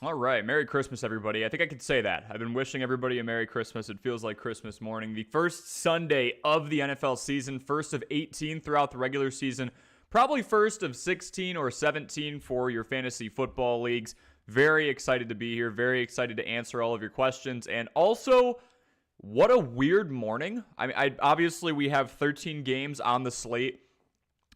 All right. Merry Christmas, everybody. I think I could say that. I've been wishing everybody a Merry Christmas. It feels like Christmas morning. The first Sunday of the NFL season, first of 18 throughout the regular season, probably first of 16 or 17 for your fantasy football leagues. Very excited to be here. Very excited to answer all of your questions. And also, what a weird morning. Obviously, we have 13 games on the slate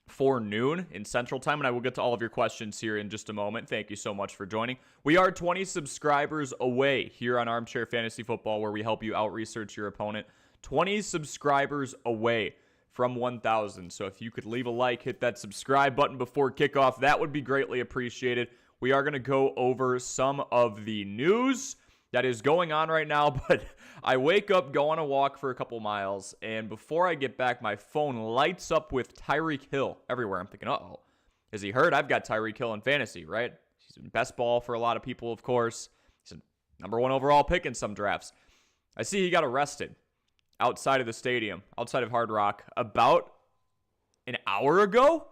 for noon in Central Time, and I will get to all of your questions here in just a moment. Thank you so much for joining. We are 20 subscribers away here on Armchair Fantasy Football, where we help you out-research your opponent. 20 subscribers away from 1,000. So if you could leave a like, hit that subscribe button before kickoff, that would be greatly appreciated. We are going to go over some of the news that is going on right now, but I wake up, go on a walk for a couple miles, and before I get back, my phone lights up with Tyreek Hill everywhere. I'm thinking, uh-oh, is he hurt? I've got Tyreek Hill in fantasy, right? He's best ball for a lot of people, of course. He's a number one overall pick in some drafts. I see he got arrested outside of the stadium, outside of Hard Rock, about an hour ago.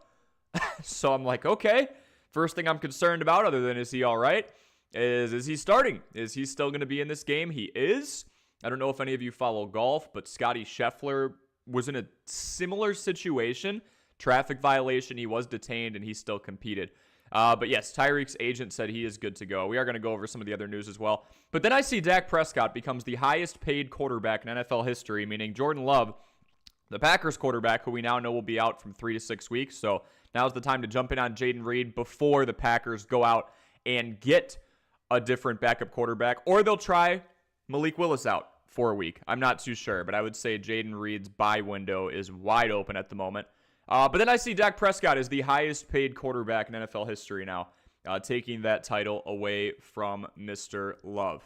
So I'm like, okay, first thing I'm concerned about, other than is he all right, is he starting? Is he still going to be in this game? He is. I don't know if any of you follow golf, but Scotty Scheffler was in a similar situation. Traffic violation. He was detained, and he still competed. But yes, Tyreek's agent said he is good to go. We are going to go over some of the other news as well. But then I see Dak Prescott becomes the highest paid quarterback in NFL history, meaning Jordan Love, the Packers quarterback, who we now know will be out from 3 to 6 weeks. So now's the time to jump in on Jaden Reed before the Packers go out and get a different backup quarterback, or they'll try Malik Willis out for a week. I'm not too sure, but I would say Jaden Reed's buy window is wide open at the moment. But then I see Dak Prescott as the highest paid quarterback in NFL history now, taking that title away from Mr. Love.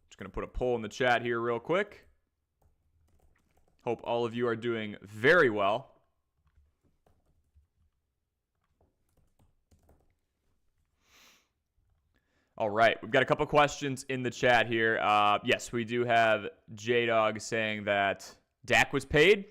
Just going to put a poll in the chat here real quick. Hope all of you are doing very well. All right, we've got a couple questions in the chat here. Yes, we do have J-Dog saying that Dak was paid.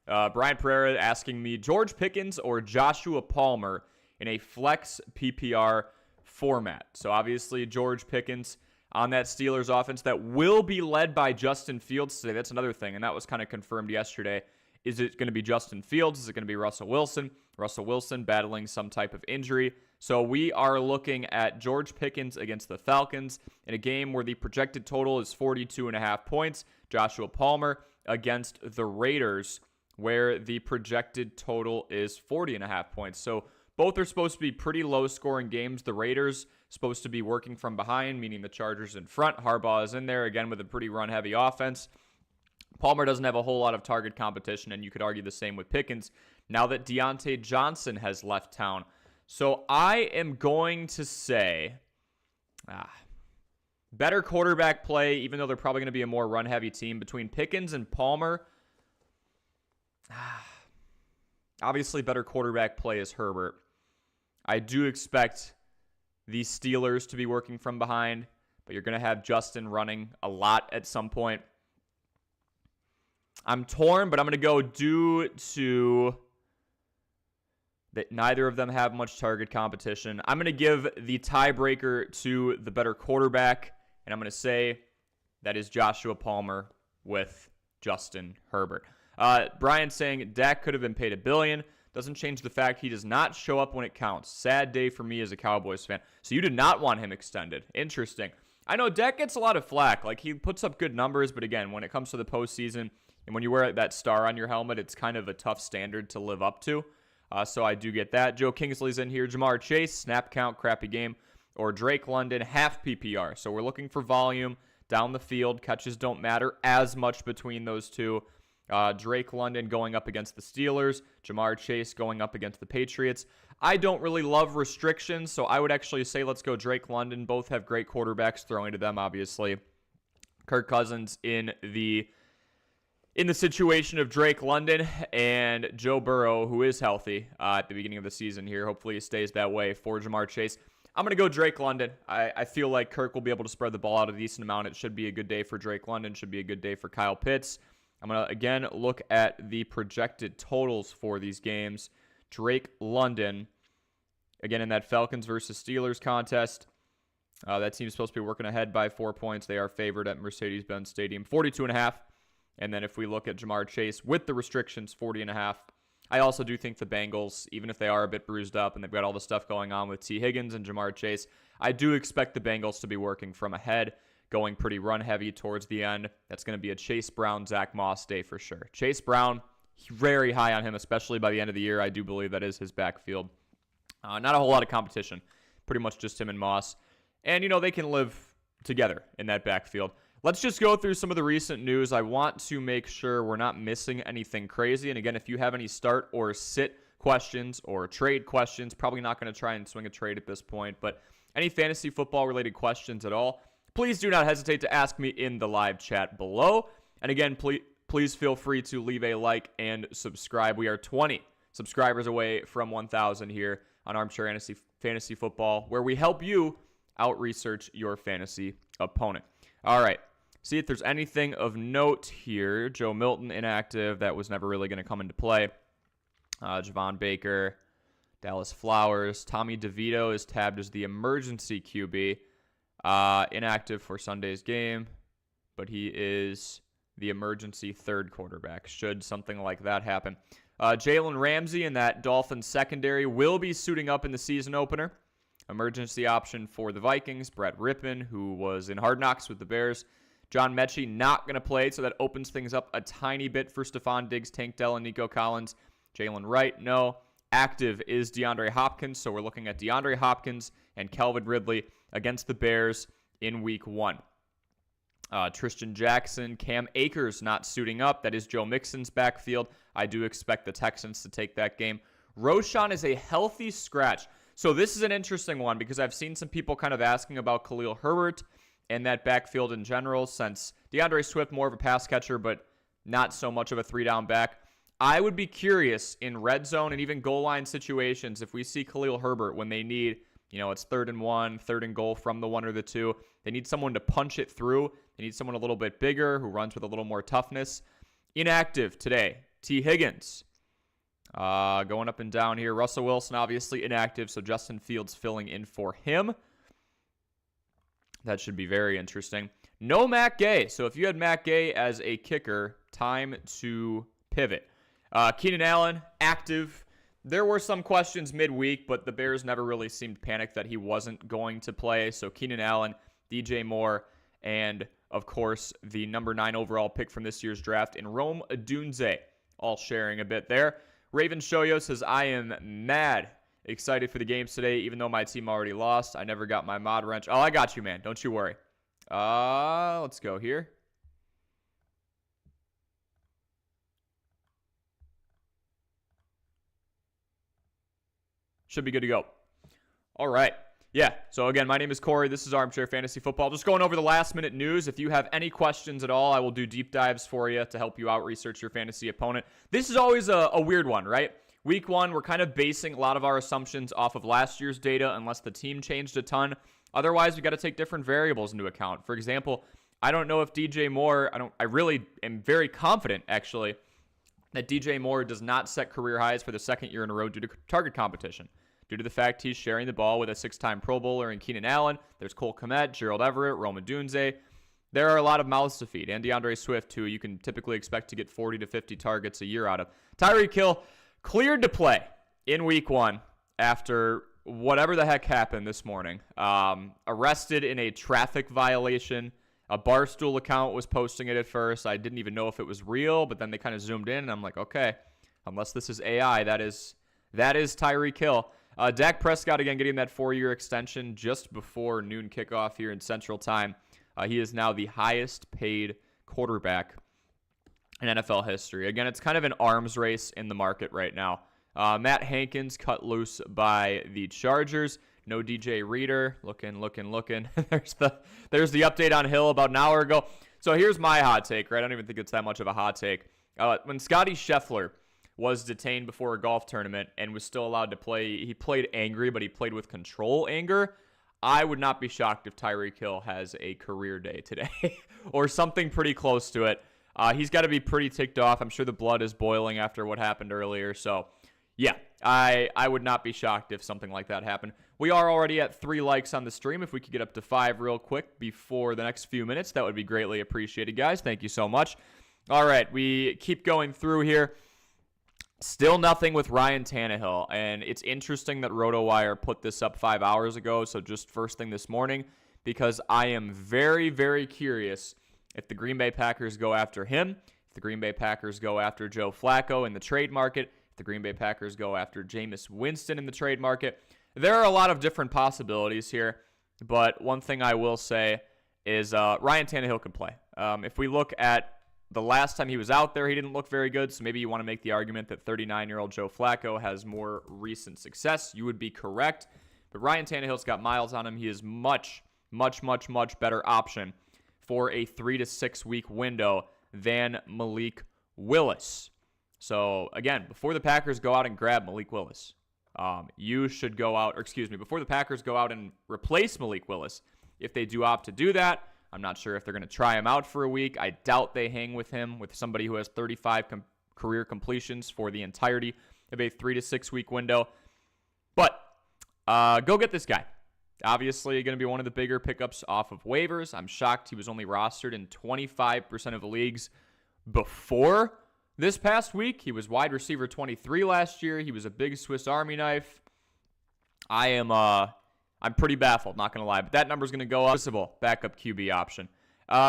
Brian Pereira asking me, George Pickens or Joshua Palmer in a flex PPR format. So obviously George Pickens on that Steelers offense that will be led by Justin Fields today. That's another thing, and that was kind of confirmed yesterday. Is it going to be Justin Fields? Is it going to be Russell Wilson? Russell Wilson battling some type of injury. So we are looking at George Pickens against the Falcons in a game where the projected total is 42.5 points. Joshua Palmer against the Raiders, where the projected total is 40.5 points. So both are supposed to be pretty low-scoring games. The Raiders supposed to be working from behind, meaning the Chargers in front. Harbaugh is in there, again, with a pretty run-heavy offense. Palmer doesn't have a whole lot of target competition, and you could argue the same with Pickens now that Deontay Johnson has left town. So I am going to say better quarterback play, even though they're probably going to be a more run-heavy team, between Pickens and Palmer. Obviously, better quarterback play is Herbert. I do expect the Steelers to be working from behind, but you're going to have Justin running a lot at some point. I'm torn, but I'm going to go due to that neither of them have much target competition. I'm going to give the tiebreaker to the better quarterback, and I'm going to say that is Joshua Palmer with Justin Herbert. Brian saying Dak could have been paid $1 billion. Doesn't change the fact he does not show up when it counts. Sad day for me as a Cowboys fan. So you did not want him extended. Interesting. I know Dak gets a lot of flack. Like, he puts up good numbers, but again, when it comes to the postseason and when you wear that star on your helmet, it's kind of a tough standard to live up to. So I do get that. Joe Kingsley's in here. Jamar Chase, snap count, crappy game. Or Drake London, half PPR. So we're looking for volume down the field. Catches don't matter as much between those two. Drake London going up against the Steelers. Jamar Chase going up against the Patriots. I don't really love restrictions, so I would actually say let's go Drake London. Both have great quarterbacks throwing to them, obviously. Kirk Cousins in the situation of Drake London and Joe Burrow, who is healthy at the beginning of the season here. Hopefully he stays that way for Jamar Chase. I'm going to go Drake London. I feel like Kirk will be able to spread the ball out a decent amount. It should be a good day for Drake London. Should be a good day for Kyle Pitts. I'm going to, again, look at the projected totals for these games. Drake London, again, in that Falcons versus Steelers contest, That team's supposed to be working ahead by 4 points. They are favored at Mercedes-Benz Stadium, 42.5. And then if we look at Jamar Chase with the restrictions, 40.5. I also do think the Bengals, even if they are a bit bruised up and they've got all the stuff going on with T. Higgins and Jamar Chase, I do expect the Bengals to be working from ahead, going pretty run-heavy towards the end. That's going to be a Chase Brown, Zach Moss day for sure. Chase Brown, very high on him, especially by the end of the year. I do believe that is his backfield. Not a whole lot of competition. Pretty much just him and Moss. And, they can live together in that backfield. Let's just go through some of the recent news. I want to make sure we're not missing anything crazy. And again, if you have any start or sit questions or trade questions, probably not going to try and swing a trade at this point, but any fantasy football related questions at all, please do not hesitate to ask me in the live chat below. And again, please feel free to leave a like and subscribe. We are 20 subscribers away from 1,000 here on Armchair Fantasy Football, where we help you out-research your fantasy opponent. All right, see if there's anything of note here. Joe Milton inactive. That was never really going to come into play. Javon Baker, Dallas Flowers. Tommy DeVito is tabbed as the emergency QB. Inactive for Sunday's game, but he is the emergency third quarterback, should something like that happen. Jalen Ramsey and that Dolphins secondary will be suiting up in the season opener. Emergency option for the Vikings, Brett Rippon, who was in Hard Knocks with the Bears. John Mechie not going to play, so that opens things up a tiny bit for Stephon Diggs, Tank Dell, and Nico Collins. Jalen Wright, no. Active is DeAndre Hopkins, so we're looking at DeAndre Hopkins and Calvin Ridley against the Bears in Week 1. Tristan Jackson, Cam Akers not suiting up. That is Joe Mixon's backfield. I do expect the Texans to take that game. Roshan is a healthy scratch. So this is an interesting one because I've seen some people kind of asking about Khalil Herbert and that backfield in general, since DeAndre Swift more of a pass catcher, but not so much of a three-down back. I would be curious in red zone and even goal line situations if we see Khalil Herbert when they need, it's 3rd and 1, 3rd and goal from the 1 or the 2. They need someone to punch it through. They need someone a little bit bigger who runs with a little more toughness. Inactive today, T. Higgins. Going up and down here. Russell Wilson, obviously inactive, so Justin Fields filling in for him. That should be very interesting. No Matt Gay. So if you had Matt Gay as a kicker, time to pivot. Keenan Allen, active. There were some questions midweek, but the Bears never really seemed panicked that he wasn't going to play. So Keenan Allen, DJ Moore, and, of course, the number 9 overall pick from this year's draft in Rome Odunze, all sharing a bit there. Raven Shoyo says, I am mad excited for the games today, even though my team already lost. I never got my mod wrench. Oh, I got you, man. Don't you worry. Let's go here. Should be good to go. All right. Yeah, so again, my name is Corey. This is Armchair Fantasy Football. Just going over the last-minute news. If you have any questions at all, I will do deep dives for you to help you out research your fantasy opponent. This is always a weird one, right? Week 1, we're kind of basing a lot of our assumptions off of last year's data unless the team changed a ton. Otherwise, we got to take different variables into account. For example, I don't know if DJ Moore, I really am very confident, actually, that DJ Moore does not set career highs for the second year in a row due to target competition. Due to the fact he's sharing the ball with a 6-time Pro Bowler in Keenan Allen. There's Cole Kmet, Gerald Everett, Rome Odunze. There are a lot of mouths to feed. And DeAndre Swift, who you can typically expect to get 40 to 50 targets a year out of. Tyreek Hill cleared to play in Week 1 after whatever the heck happened this morning. Arrested in a traffic violation. A Barstool account was posting it at first. I didn't even know if it was real, but then they kind of zoomed in, and I'm like, okay, unless this is AI, that is Tyreek Hill. Dak Prescott, again, getting that 4-year extension just before noon kickoff here in Central Time. He is now the highest paid quarterback in NFL history. Again, it's kind of an arms race in the market right now. Matt Hankins cut loose by the Chargers. No DJ Reader. Looking. There's the update on Hill about an hour ago. So here's my hot take, right? I don't even think it's that much of a hot take. When Scotty Scheffler was detained before a golf tournament and was still allowed to play, he played angry, but he played with control anger. I would not be shocked if Tyreek Hill has a career day today or something pretty close to it. He's got to be pretty ticked off. I'm sure the blood is boiling after what happened earlier. So, yeah, I would not be shocked if something like that happened. We are already at 3 likes on the stream. If we could get up to 5 real quick before the next few minutes, that would be greatly appreciated, guys. Thank you so much. All right, we keep going through here. Still nothing with Ryan Tannehill, and it's interesting that RotoWire put this up 5 hours ago, so just first thing this morning, because I am very, very curious if the Green Bay Packers go after him, if the Green Bay Packers go after Joe Flacco in the trade market, if the Green Bay Packers go after Jameis Winston in the trade market. There are a lot of different possibilities here, but one thing I will say is Ryan Tannehill can play. If we look at the last time he was out there, he didn't look very good, so maybe you want to make the argument that 39-year-old Joe Flacco has more recent success. You would be correct, but Ryan Tannehill's got miles on him. He is much better option for a 3 to 6 week window than Malik Willis. So, again, before the Packers go out and grab Malik Willis, you should go out, before the Packers go out and replace Malik Willis, if they do opt to do that, I'm not sure if they're going to try him out for a week. I doubt they hang with him, with somebody who has 35 career completions for the entirety of a 3 to 6 week window. But go get this guy. Obviously, going to be one of the bigger pickups off of waivers. I'm shocked he was only rostered in 25% of the leagues before this past week. He was wide receiver 23 last year. He was a big Swiss Army knife. I'm pretty baffled, not going to lie. But that number's going to go up. Possible backup QB option.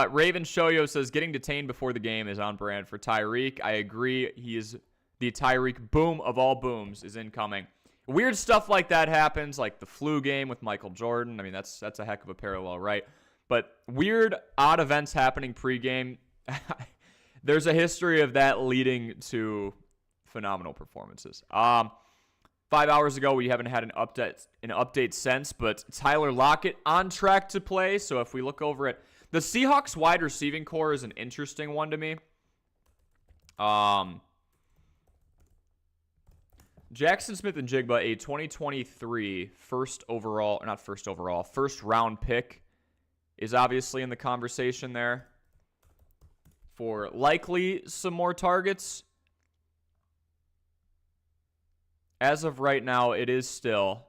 Raven Shoyo says, getting detained before the game is on brand for Tyreek. I agree. He is the Tyreek boom of all booms is incoming. Weird stuff like that happens, like the flu game with Michael Jordan. I mean, that's a heck of a parallel, right? But weird, odd events happening pregame. There's a history of that leading to phenomenal performances. 5 hours ago, we haven't had an update since, but Tyler Lockett on track to play. So if we look over at the Seahawks wide receiving core is an interesting one to me. Jackson Smith-Njigba, a 2023 first round pick, is obviously in the conversation there for likely some more targets. As of right now, it is still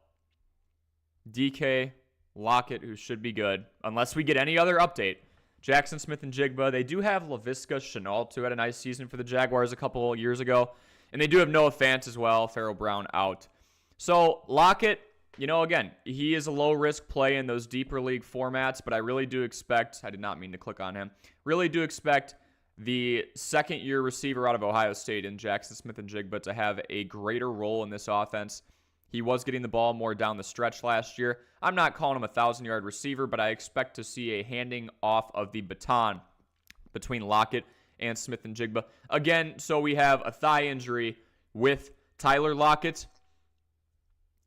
DK, Lockett, who should be good, unless we get any other update. Jackson Smith-Njigba. They do have Laviska Shenault, who had a nice season for the Jaguars a couple of years ago. And they do have Noah Fant as well, Pharaoh Brown out. So Lockett, again, he is a low-risk play in those deeper league formats, but I really do expect, I did not mean to click on him, really do expect the second-year receiver out of Ohio State in Jackson Smith-Njigba to have a greater role in this offense. He was getting the ball more down the stretch last year. I'm not calling him a 1,000-yard receiver, but I expect to see a handing off of the baton between Lockett and Smith-Njigba. Again, so we have a thigh injury with Tyler Lockett.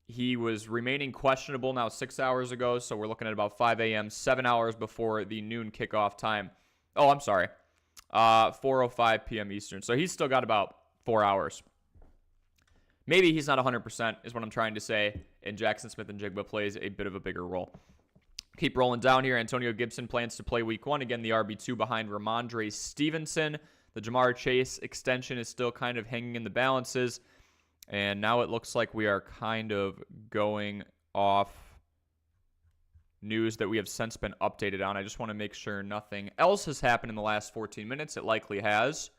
He was remaining questionable now 6 hours ago, so we're looking at about 5 a.m., 7 hours before the noon kickoff time. Oh, I'm sorry. 4:05 p.m. Eastern. So he's still got about 4 hours. Maybe he's not 100% is what I'm trying to say, and Jackson Smith-Njigba plays a bit of a bigger role. Keep rolling down here. Antonio Gibson plans to play week 1. Again, the RB2 behind Ramondre Stevenson. The Jamar Chase extension is still kind of hanging in the balances. And now it looks like we are kind of going off news that we have since been updated on. I just want to make sure nothing else has happened in the last 14 minutes. It likely has.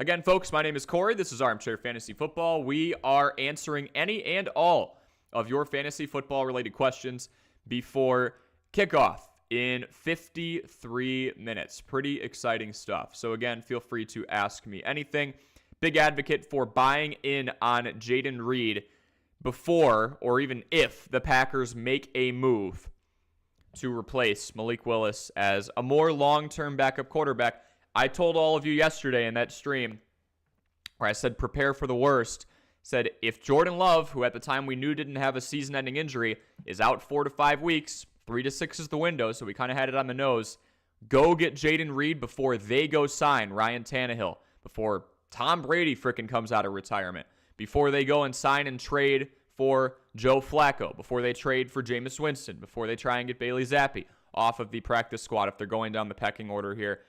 Again, folks, my name is Corey. This is Armchair Fantasy Football. We are answering any and all of your fantasy football related questions before kickoff in 53 minutes. Pretty exciting stuff. So again, feel free to ask me anything. Big advocate for buying in on Jayden Reed before or even if the Packers make a move to replace Malik Willis as a more long-term backup quarterback. I told all of you yesterday in that stream where I said prepare for the worst. Said if Jordan Love, who at the time we knew didn't have a season-ending injury, is out 4 to 5 weeks, 3 to 6 is the window, so we kind of had it on the nose. Go get Jayden Reed before they go sign Ryan Tannehill, before Tom Brady frickin' comes out of retirement, before they go and sign and trade for Joe Flacco, before they trade for Jameis Winston, before they try and get Bailey Zappi off of the practice squad if they're going down the pecking order here.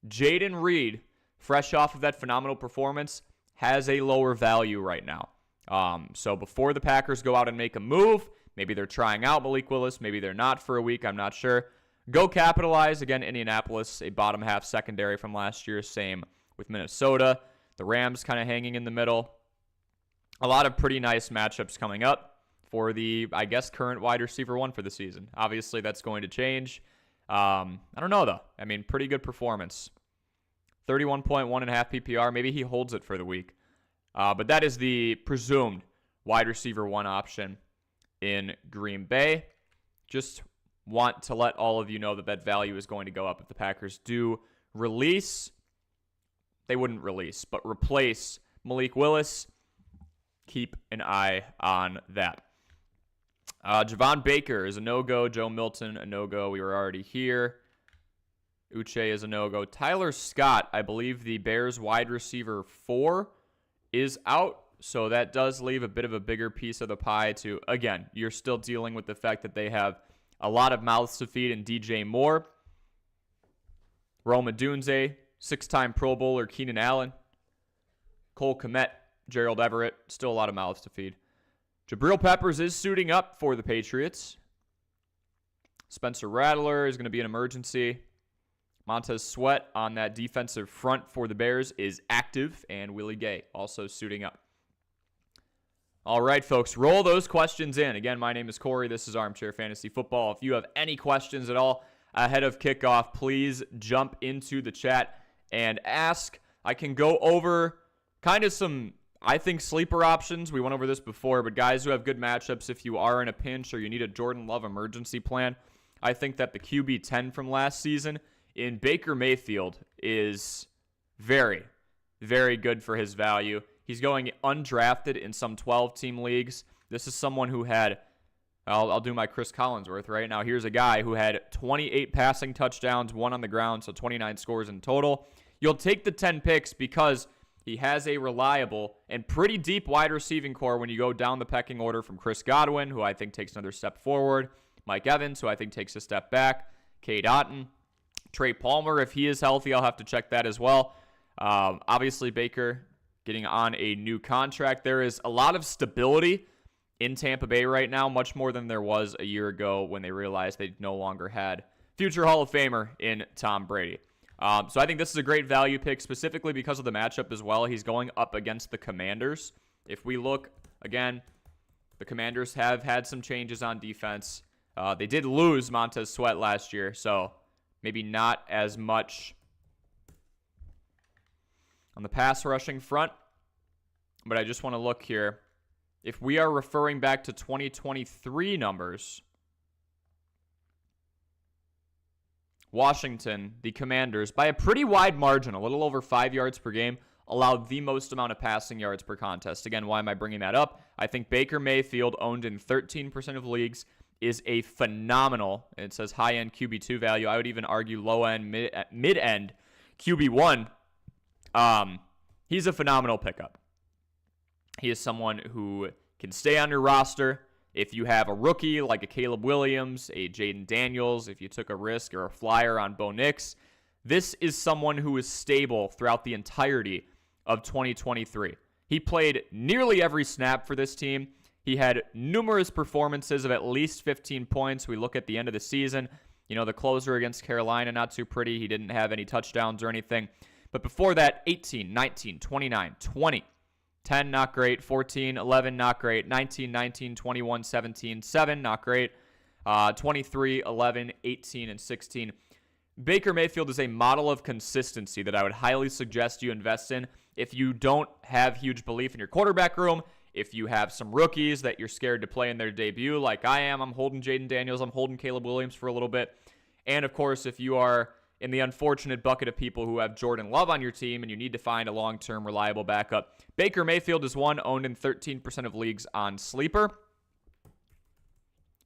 Jayden Reed, fresh off of that phenomenal performance, has a lower value right now. So before the Packers go out and make a move, maybe they're trying out Malik Willis, maybe they're not for a week, I'm not sure. Go capitalize. Again, Indianapolis, a bottom half secondary from last year, same with Minnesota. The Rams kind of hanging in the middle. A lot of pretty nice matchups coming up for the, I guess, current wide receiver one for the season. Obviously, that's going to change. I don't know, though. I mean, pretty good performance. 31.1.5 PPR. Maybe he holds it for the week. But that is the presumed wide receiver one option in Green Bay. Just want to let all of you know that that value is going to go up if the Packers do release. They wouldn't release, but replace Malik Willis. Keep an eye on that. Javon Baker is a no-go. Joe Milton, a no-go. We were already here. Uche is a no-go. Tyler Scott, I believe the Bears wide receiver 4 is out. So that does leave a bit of a bigger piece of the pie to, again, you're still dealing with the fact that they have a lot of mouths to feed in DJ Moore, Rome Odunze, 6-time Pro Bowler Keenan Allen, Cole Kmet, Gerald Everett, still a lot of mouths to feed. Jabril Peppers is suiting up for the Patriots. Spencer Rattler is going to be an emergency. Montez Sweat on that defensive front for the Bears is active, and Willie Gay also suiting up. All right, folks, roll those questions in. Again, my name is Corey. This is Armchair Fantasy Football. If you have any questions at all ahead of kickoff, please jump into the chat and ask. I can go over kind of some, I think, sleeper options. We went over this before, but guys who have good matchups, if you are in a pinch or you need a Jordan Love emergency plan, I think that the QB 10 from last season in Baker Mayfield is very, very good for his value. He's going undrafted in some 12-team leagues. This is someone who had, I'll do my Chris Collinsworth right now. Here's a guy who had 28 passing touchdowns, 1 on the ground, so 29 scores in total. You'll take the 10 picks because he has a reliable and pretty deep wide receiving core when you go down the pecking order from Chris Godwin, who I think takes another step forward, Mike Evans, who I think takes a step back, Cade Otton, Trey Palmer, if he is healthy, I'll have to check that as well. Obviously, Baker getting on a new contract. There is a lot of stability in Tampa Bay right now, much more than there was a year ago when they realized they no longer had future Hall of Famer in Tom Brady. So I think this is a great value pick, specifically because of the matchup as well. He's going up against the Commanders. If we look, again, the Commanders have had some changes on defense. They did lose Montez Sweat last year, so maybe not as much on the pass rushing front. But I just want to look here. If we are referring back to 2023 numbers, Washington, the Commanders, by a pretty wide margin, a little over 5 yards per game, allowed the most amount of passing yards per contest. Again, why am I bringing that up? I think Baker Mayfield, owned in 13% of leagues, is a phenomenal, it says high-end QB2 value. I would even argue low-end, mid-end QB1. He's a phenomenal pickup. He is someone who can stay on your roster. If you have a rookie like a Caleb Williams, a Jaden Daniels, if you took a risk or a flyer on Bo Nix, this is someone who is stable throughout the entirety of 2023. He played nearly every snap for this team. He had numerous performances of at least 15 points. We look at the end of the season. You know, the closer against Carolina, not too pretty. He didn't have any touchdowns or anything. But before that, 18, 19, 29, 20, 10, not great. 14, 11, not great. 19, 19, 21, 17, 7, not great. 23, 11, 18, and 16. Baker Mayfield is a model of consistency that I would highly suggest you invest in if you don't have huge belief in your quarterback room, if you have some rookies that you're scared to play in their debut like I am. I'm holding Jaden Daniels. I'm holding Caleb Williams for a little bit. And, of course, if you are in the unfortunate bucket of people who have Jordan Love on your team and you need to find a long-term reliable backup, Baker Mayfield is one, owned in 13% of leagues on Sleeper.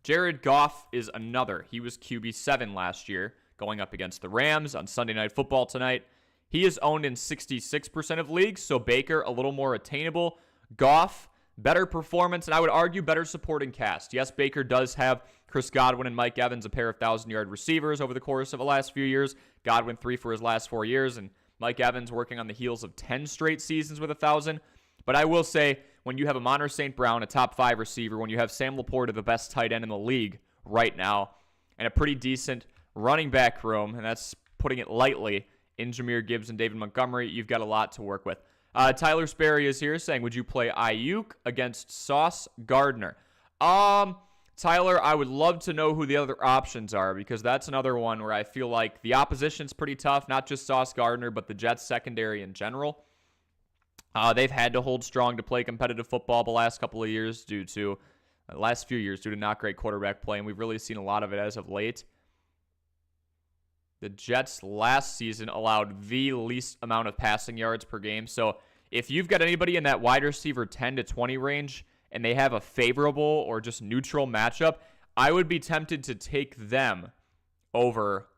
Jared Goff is another. He was QB7 last year, going up against the Rams on Sunday Night Football tonight. He is owned in 66% of leagues, so Baker a little more attainable. Goff, better performance, and I would argue better supporting cast. Yes, Baker does have Chris Godwin and Mike Evans, a pair of 1,000-yard receivers over the course of the last few years. Godwin 3 for his last 4 years, and Mike Evans working on the heels of 10 straight seasons with 1,000. But I will say, when you have Amon St. Brown, a top 5 receiver, when you have Sam Laporta, the best tight end in the league right now, and a pretty decent running back room, and that's putting it lightly, in Jahmyr Gibbs and David Montgomery, you've got a lot to work with. Tyler Sperry is here saying, would you play Ayuk against Sauce Gardner? Tyler, I would love to know who the other options are, because that's another one where I feel like the opposition's pretty tough, not just Sauce Gardner, but the Jets secondary in general. They've had to hold strong to play competitive football the last couple of years due to not great quarterback play, and we've really seen a lot of it as of late. The Jets last season allowed the least amount of passing yards per game, so if you've got anybody in that wide receiver 10 to 20 range, and they have a favorable or just neutral matchup, I would be tempted to take them over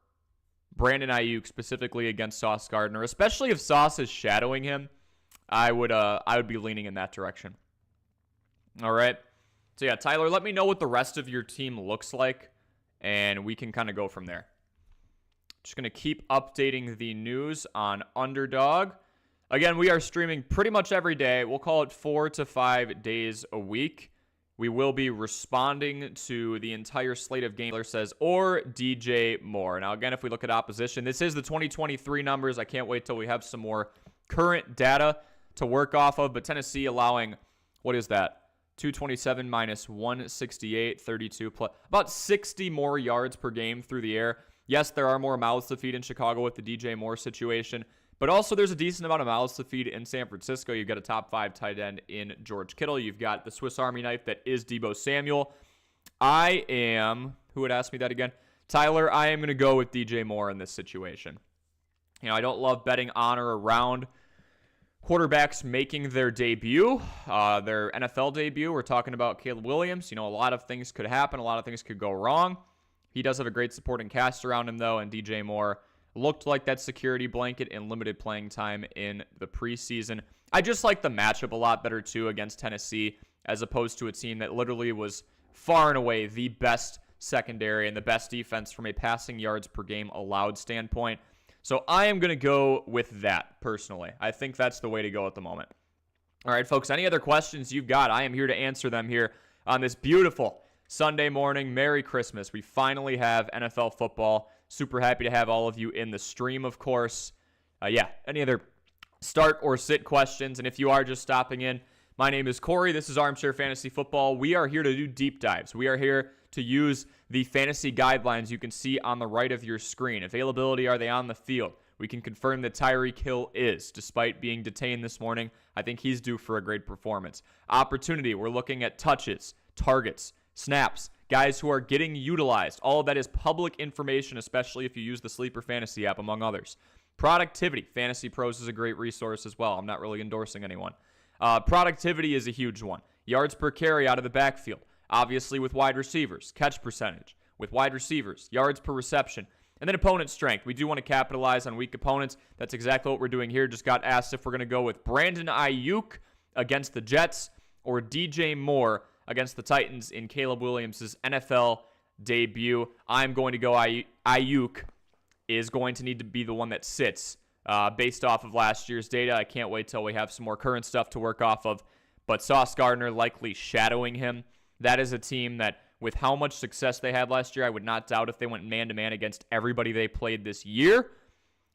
Brandon Ayuk, specifically against Sauce Gardner, especially if Sauce is shadowing him. I would be leaning in that direction. All right. So yeah, Tyler, let me know what the rest of your team looks like, and we can kind of go from there. Just going to keep updating the news on Underdog. Again, we are streaming pretty much every day. We'll call it 4 to 5 days a week. We will be responding to the entire slate of games, says, or DJ Moore. Now, again, if we look at opposition, this is the 2023 numbers. I can't wait till we have some more current data to work off of. But Tennessee allowing, what is that? 227 minus 168, 32 plus, about 60 more yards per game through the air. Yes, there are more mouths to feed in Chicago with the DJ Moore situation. But also, there's a decent amount of mouths to feed in San Francisco. You've got a top 5 tight end in George Kittle. You've got the Swiss Army knife that is Deebo Samuel. Who would ask me that again? Tyler, I am going to go with DJ Moore in this situation. You know, I don't love betting on or around quarterbacks making their debut, their NFL debut. We're talking about Caleb Williams. You know, a lot of things could happen. A lot of things could go wrong. He does have a great supporting cast around him, though, and DJ Moore looked like that security blanket in limited playing time in the preseason. I just like the matchup a lot better, too, against Tennessee, as opposed to a team that literally was far and away the best secondary and the best defense from a passing yards per game allowed standpoint. So I am going to go with that, personally. I think that's the way to go at the moment. All right, folks, any other questions you've got, I am here to answer them here on this beautiful Sunday morning. Merry Christmas. We finally have NFL football. Super happy to have all of you in the stream, of course. Any other start or sit questions? And if you are just stopping in, my name is Corey. This is Armchair Fantasy Football. We are here to do deep dives. We are here to use the fantasy guidelines you can see on the right of your screen. Availability, are they on the field? We can confirm that Tyreek Hill is, despite being detained this morning. I think he's due for a great performance. Opportunity, we're looking at touches, targets, snaps, guys who are getting utilized. All of that is public information, especially if you use the Sleeper Fantasy app, among others. Productivity. Fantasy Pros is a great resource as well. I'm not really endorsing anyone. Productivity is a huge one. Yards per carry out of the backfield. Obviously with wide receivers. Catch percentage. With wide receivers. Yards per reception. And then opponent strength. We do want to capitalize on weak opponents. That's exactly what we're doing here. Just got asked if we're going to go with Brandon Ayuk against the Jets or DJ Moore against the Titans in Caleb Williams' NFL debut. I'm going to go Ayuk is going to need to be the one that sits based off of last year's data. I can't wait till we have some more current stuff to work off of. But Sauce Gardner likely shadowing him. That is a team that, with how much success they had last year, I would not doubt if they went man-to-man against everybody they played this year.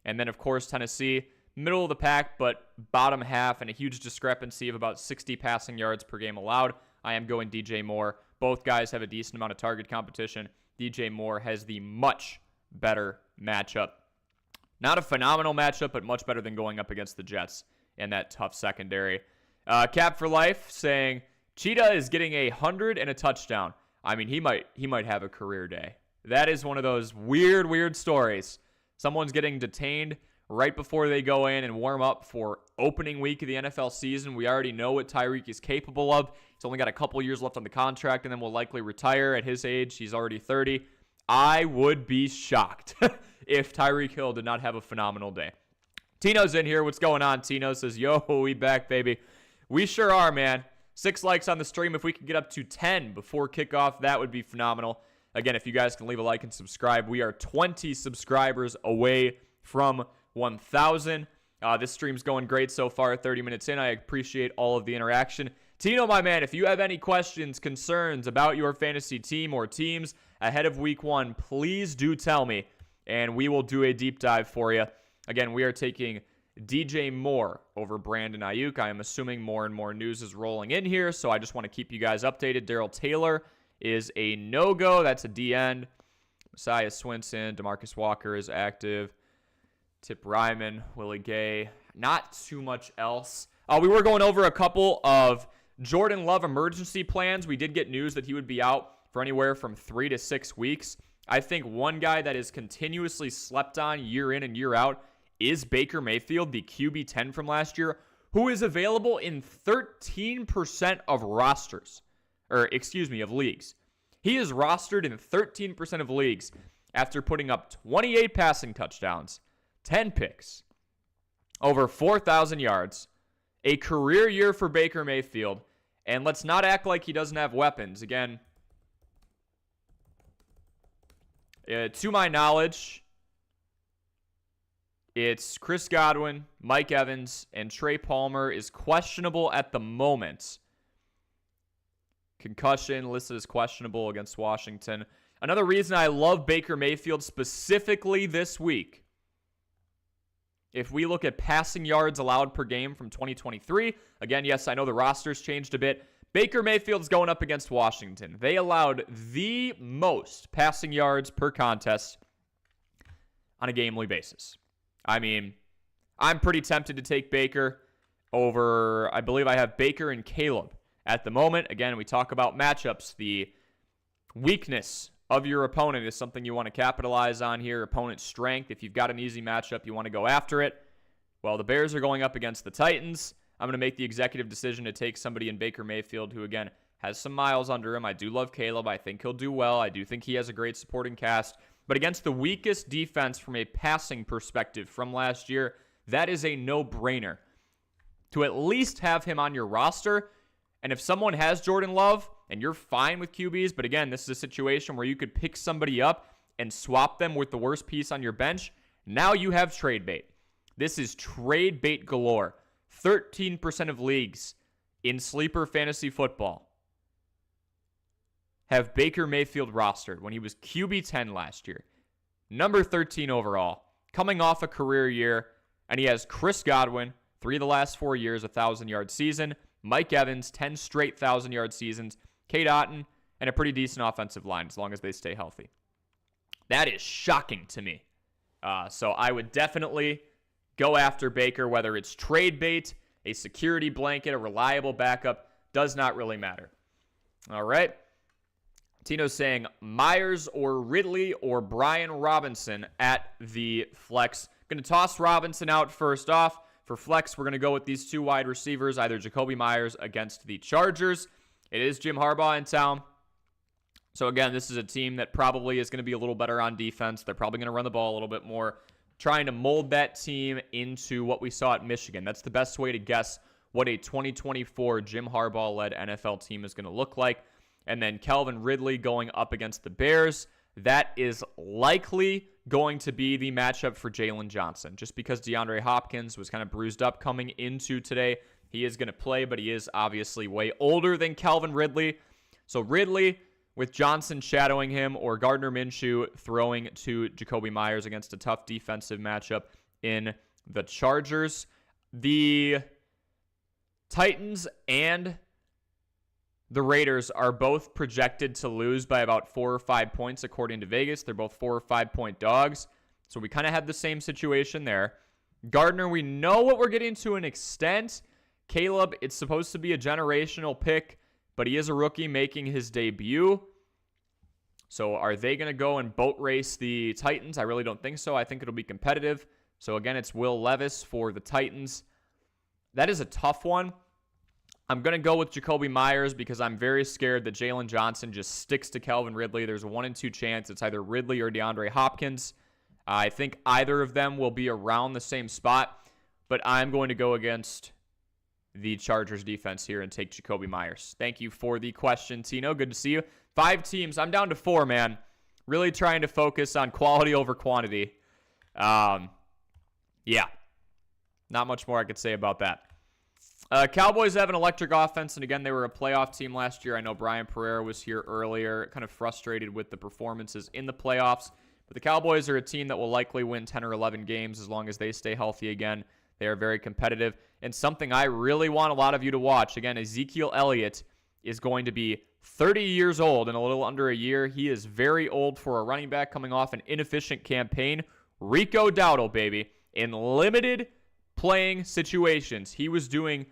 And then, of course, Tennessee, middle of the pack, but bottom half, and a huge discrepancy of about 60 passing yards per game allowed. I am going DJ Moore. Both guys have a decent amount of target competition. DJ Moore has the much better matchup. Not a phenomenal matchup, but much better than going up against the Jets in that tough secondary. Cap for Life saying, Cheetah is getting 100 and a touchdown. I mean, he might have a career day. That is one of those weird stories. Someone's getting detained right before they go in and warm up for opening week of the NFL season. We already know what Tyreek is capable of. He's only got a couple years left on the contract and then will likely retire at his age. He's already 30. I would be shocked if Tyreek Hill did not have a phenomenal day. Tino's in here. What's going on? Tino says, yo, we back, baby. We sure are, man. 6 likes on the stream. If we could get up to 10 before kickoff, that would be phenomenal. Again, if you guys can leave a like and subscribe, we are 20 subscribers away from 1,000. This stream's going great so far, 30 minutes in. I appreciate all of the interaction. Tino, my man, if you have any questions, concerns about your fantasy team or teams ahead of week 1, please do tell me, and we will do a deep dive for you. Again, we are taking DJ Moore over Brandon Ayuk. I am assuming more and more news is rolling in here, so I just want to keep you guys updated. Darrell Taylor is a no-go. That's a D-end. Messiah Swinson, DeMarcus Walker is active. Tip Ryman, Willie Gay. Not too much else. We were going over a couple of Jordan Love emergency plans. We did get news that he would be out for anywhere from 3 to 6 weeks. I think one guy that is continuously slept on year in and year out is Baker Mayfield, the QB 10 from last year, who is available in 13% of rosters, of leagues. He is rostered in 13% of leagues after putting up 28 passing touchdowns, 10 picks, over 4,000 yards, a career year for Baker Mayfield, and let's not act like he doesn't have weapons. Again, to my knowledge, it's Chris Godwin, Mike Evans, and Trey Palmer is questionable at the moment. Concussion listed as questionable against Washington. Another reason I love Baker Mayfield specifically this week, if we look at passing yards allowed per game from 2023, again, yes, I know the roster's changed a bit. Baker Mayfield's going up against Washington. They allowed the most passing yards per contest on a gamely basis. I mean, I'm pretty tempted to take Baker over, I believe I have Baker and Caleb at the moment. Again, we talk about matchups. The weakness of your opponent is something you want to capitalize on here. Opponent's strength. If you've got an easy matchup, you want to go after it. Well, the Bears are going up against the Titans. I'm going to make the executive decision to take somebody in Baker Mayfield who, again, has some miles under him. I do love Caleb. I think he'll do well. I do think he has a great supporting cast. But against the weakest defense from a passing perspective from last year, that is a no-brainer to at least have him on your roster. And if someone has Jordan Love and you're fine with QBs, but again, this is a situation where you could pick somebody up and swap them with the worst piece on your bench, now you have trade bait. This is trade bait galore. 13% of leagues in sleeper fantasy football have Baker Mayfield rostered when he was QB 10 last year. Number 13 overall, coming off a career year, and he has Chris Godwin, 3 of the last 4 years, 1,000-yard season, Mike Evans, 10 straight 1,000-yard seasons, Kate Otten, and a pretty decent offensive line as long as they stay healthy. That is shocking to me. So I would definitely go after Baker, whether it's trade bait, a security blanket, a reliable backup, does not really matter. All right. Tino's saying Myers or Ridley or Brian Robinson at the flex. Going to toss Robinson out first off. For flex, we're going to go with these 2 wide receivers, either Jacoby Myers against the Chargers. It is Jim Harbaugh in town. So again, this is a team that probably is going to be a little better on defense. They're probably going to run the ball a little bit more, trying to mold that team into what we saw at Michigan. That's the best way to guess what a 2024 Jim Harbaugh-led NFL team is going to look like. And then Calvin Ridley going up against the Bears. That is likely going to be the matchup for Jalen Johnson. Just because DeAndre Hopkins was kind of bruised up coming into today, he is going to play, but he is obviously way older than Calvin Ridley. So Ridley with Johnson shadowing him, or Gardner Minshew throwing to Jacoby Myers against a tough defensive matchup in the Chargers. The Titans and the Raiders are both projected to lose by about 4 or 5 points according to Vegas. They're both 4 or 5 point dogs. So we kind of have the same situation there. Gardner, we know what we're getting to an extent. Caleb, it's supposed to be a generational pick, but he is a rookie making his debut. So are they going to go and boat race the Titans? I really don't think so. I think it'll be competitive. So again, it's Will Levis for the Titans. That is a tough one. I'm going to go with Jacoby Myers because I'm very scared that Jalen Johnson just sticks to Calvin Ridley. There's a 1 in 2 chance it's either Ridley or DeAndre Hopkins. I think either of them will be around the same spot, but I'm going to go against the Chargers defense here and take Jacoby Myers. Thank you for the question, Tino. Good to see you. 5 teams. I'm down to 4, man. Really trying to focus on quality over quantity. Yeah. Not much more I could say about that. Cowboys have an electric offense, and again, they were a playoff team last year. I know Brian Pereira was here earlier, kind of frustrated with the performances in the playoffs. But the Cowboys are a team that will likely win 10 or 11 games as long as they stay healthy again. They are very competitive. And something I really want a lot of you to watch, again, Ezekiel Elliott is going to be 30 years old in a little under a year. He is very old for a running back coming off an inefficient campaign. Rico Dowdle, baby, in limited playing situations. He was doing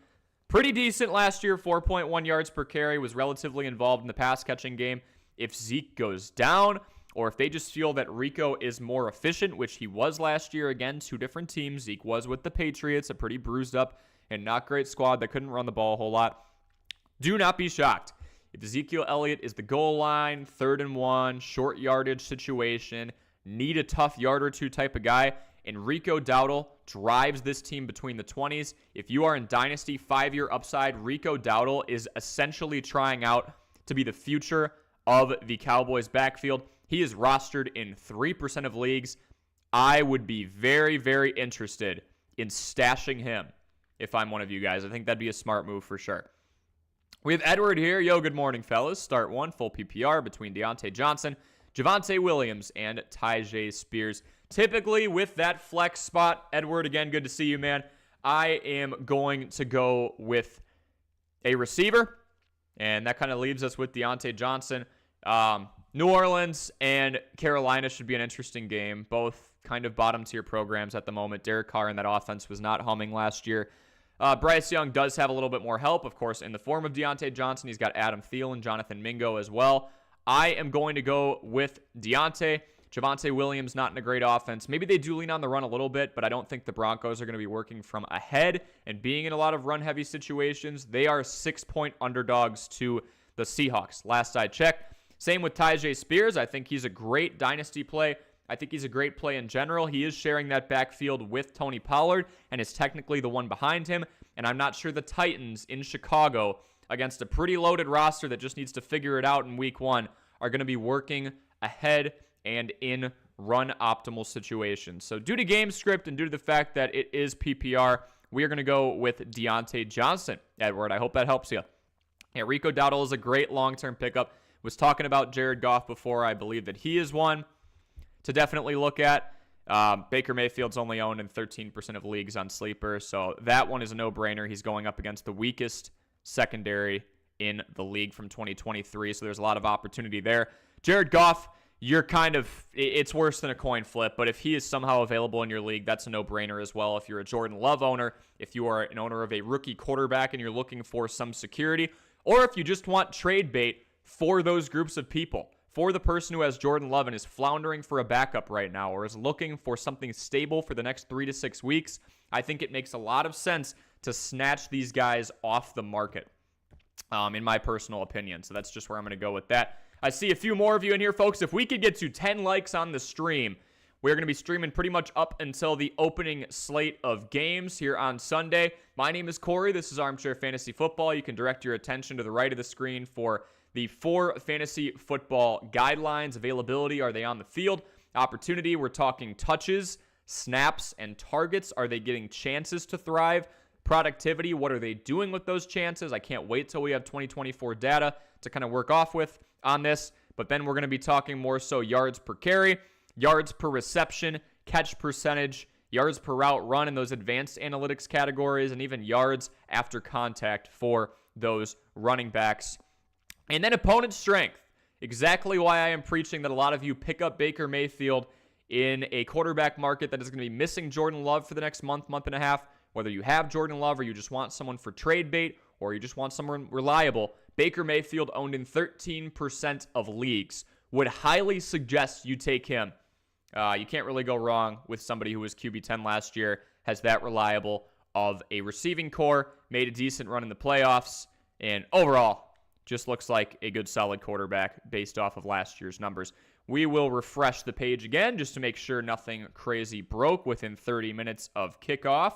pretty decent last year, 4.1 yards per carry, was relatively involved in the pass-catching game. If Zeke goes down, or if they just feel that Rico is more efficient, which he was last year, again, two different teams. Zeke was with the Patriots, a pretty bruised up and not great squad that couldn't run the ball a whole lot. Do not be shocked if Ezekiel Elliott is the goal line, 3rd and 1, short yardage situation, need a tough yard or two type of guy, and Rico Dowdle drives this team between the 20s. If you are in Dynasty 5-year upside, Rico Dowdle is essentially trying out to be the future of the Cowboys backfield. He is rostered in 3% of leagues. I would be very, very interested in stashing him if I'm one of you guys. I think that'd be a smart move for sure. We have Edward here. Yo, good morning, fellas. Start one, full PPR between Deontay Johnson, Javonte Williams, and Tyjae Spears. Typically, with that flex spot, Edward, again, good to see you, man. I am going to go with a receiver, and that kind of leaves us with Deontay Johnson. New Orleans and Carolina should be an interesting game. Both kind of bottom-tier programs at the moment. Derek Carr in that offense was not humming last year. Bryce Young does have a little bit more help, of course, in the form of Deontay Johnson. He's got Adam Thielen, Jonathan Mingo as well. I am going to go with Deontay. Javonte Williams, not in a great offense. Maybe they do lean on the run a little bit, but I don't think the Broncos are going to be working from ahead and being in a lot of run-heavy situations. They are 6-point underdogs to the Seahawks, last I checked. Same with Tyjae Spears. I think he's a great dynasty play. I think he's a great play in general. He is sharing that backfield with Tony Pollard and is technically the one behind him. And I'm not sure the Titans in Chicago, against a pretty loaded roster that just needs to figure it out in week 1, are going to be working ahead and in run optimal situations. So due to game script and due to the fact that it is PPR, we are going to go with Deontay Johnson. Edward, I hope that helps you. Yeah, Rico Dowdle is a great long-term pickup. Was talking about Jared Goff before. I believe that he is one to definitely look at. Baker Mayfield's only owned in 13% of leagues on Sleeper, so that one is a no-brainer. He's going up against the weakest secondary in the league from 2023, so there's a lot of opportunity there. Jared Goff, it's worse than a coin flip, but if he is somehow available in your league, that's a no-brainer as well. If you're a Jordan Love owner, if you are an owner of a rookie quarterback and you're looking for some security, or if you just want trade bait for those groups of people, for the person who has Jordan Love and is floundering for a backup right now or is looking for something stable for the next 3 to 6 weeks, I think it makes a lot of sense to snatch these guys off the market, in my personal opinion. So that's just where I'm going to go with that. I see a few more of you in here, folks. If we could get to 10 likes on the stream, we're going to be streaming pretty much up until the opening slate of games here on Sunday. My name is Corey. This is Armchair Fantasy Football. You can direct your attention to the right of the screen for the 4 fantasy football guidelines. Availability, are they on the field? Opportunity, we're talking touches, snaps, and targets. Are they getting chances to thrive? Productivity, what are they doing with those chances? I can't wait till we have 2024 data to kind of work off with on this. But then we're going to be talking more so yards per carry, yards per reception, catch percentage, yards per route run in those advanced analytics categories, and even yards after contact for those running backs. And then opponent strength. Exactly why I am preaching that a lot of you pick up Baker Mayfield in a quarterback market that is going to be missing Jordan Love for the next month, month and a half. Whether you have Jordan Love or you just want someone for trade bait or you just want someone reliable, Baker Mayfield owned in 13% of leagues. Would highly suggest you take him. You can't really go wrong with somebody who was QB10 last year, has that reliable of a receiving core, made a decent run in the playoffs, and overall, just looks like a good solid quarterback based off of last year's numbers. We will refresh the page again just to make sure nothing crazy broke within 30 minutes of kickoff.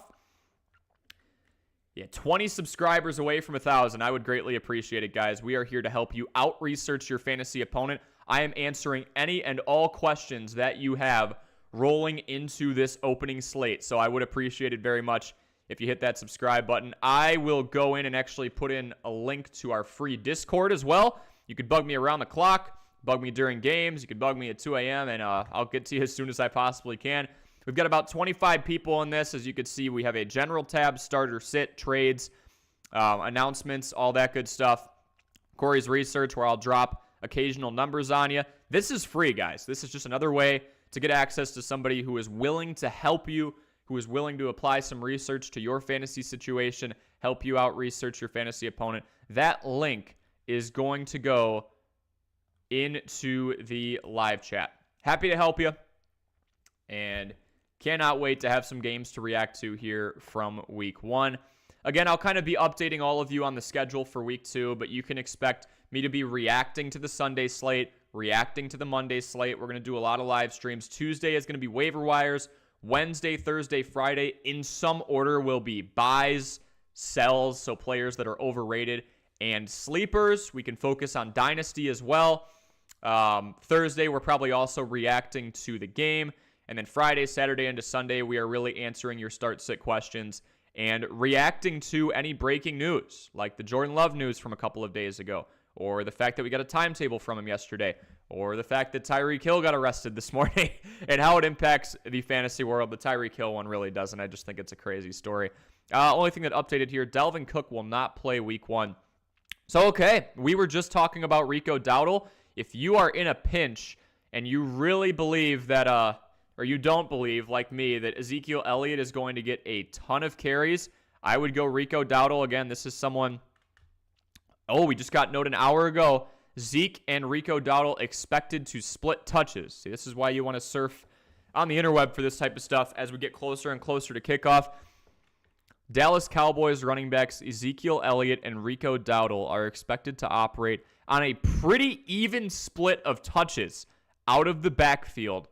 Yeah, 20 subscribers away from 1,000. I would greatly appreciate it, guys. We are here to help you out-research your fantasy opponent. I am answering any and all questions that you have rolling into this opening slate, so I would appreciate it very much if you hit that subscribe button. I will go in and actually put in a link to our free Discord as well. You could bug me around the clock, bug me during games. You could bug me at 2 a.m., and I'll get to you as soon as I possibly can. We've got about 25 people in this. As you can see, we have a general tab, starter sit, trades, announcements, all that good stuff. Corey's research, where I'll drop occasional numbers on you. This is free, guys. This is just another way to get access to somebody who is willing to help you, who is willing to apply some research to your fantasy situation, help you out research your fantasy opponent. That link is going to go into the live chat. Happy to help you, and cannot wait to have some games to react to here from week 1. Again, I'll kind of be updating all of you on the schedule for week 2, but you can expect me to be reacting to the Sunday slate, reacting to the Monday slate. We're going to do a lot of live streams. Tuesday is going to be waiver wires. Wednesday, Thursday, Friday, in some order, will be buys, sells, so players that are overrated, and sleepers. We can focus on Dynasty as well. Thursday, we're probably also reacting to the game. And then Friday, Saturday, into Sunday, we are really answering your start-sit questions and reacting to any breaking news, like the Jordan Love news from a couple of days ago, or the fact that we got a timetable from him yesterday, or the fact that Tyreek Hill got arrested this morning and how it impacts the fantasy world. The Tyreek Hill one really doesn't. I just think it's a crazy story. Only thing that updated here, Dalvin Cook will not play week 1. So, okay, we were just talking about Rico Dowdle. If you are in a pinch and you really believe that, or you don't believe, like me, that Ezekiel Elliott is going to get a ton of carries, I would go Rico Dowdle. Again, this is someone, we just got note an hour ago. Zeke and Rico Dowdle expected to split touches. See, this is why you want to surf on the interweb for this type of stuff as we get closer and closer to kickoff. Dallas Cowboys running backs Ezekiel Elliott and Rico Dowdle are expected to operate on a pretty even split of touches out of the backfield,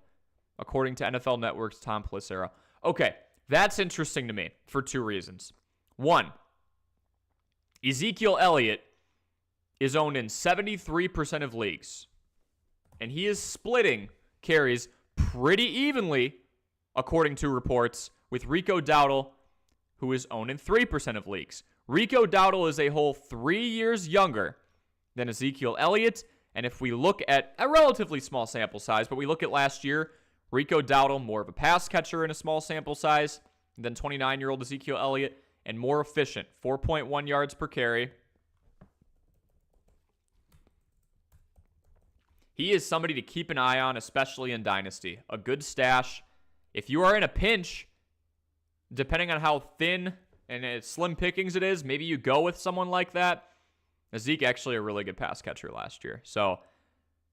according to NFL Network's Tom Pelissero. Okay, that's interesting to me for 2 reasons. 1, Ezekiel Elliott is owned in 73% of leagues, and he is splitting carries pretty evenly, according to reports, with Rico Dowdle, who is owned in 3% of leagues. Rico Dowdle is a whole 3 years younger than Ezekiel Elliott, and if we look at a relatively small sample size, but we look at last year, Rico Dowdle, more of a pass catcher in a small sample size than 29-year-old Ezekiel Elliott, and more efficient, 4.1 yards per carry. He is somebody to keep an eye on, especially in Dynasty. A good stash. If you are in a pinch, depending on how thin and slim pickings it is, maybe you go with someone like that. Zeke actually a really good pass catcher last year, so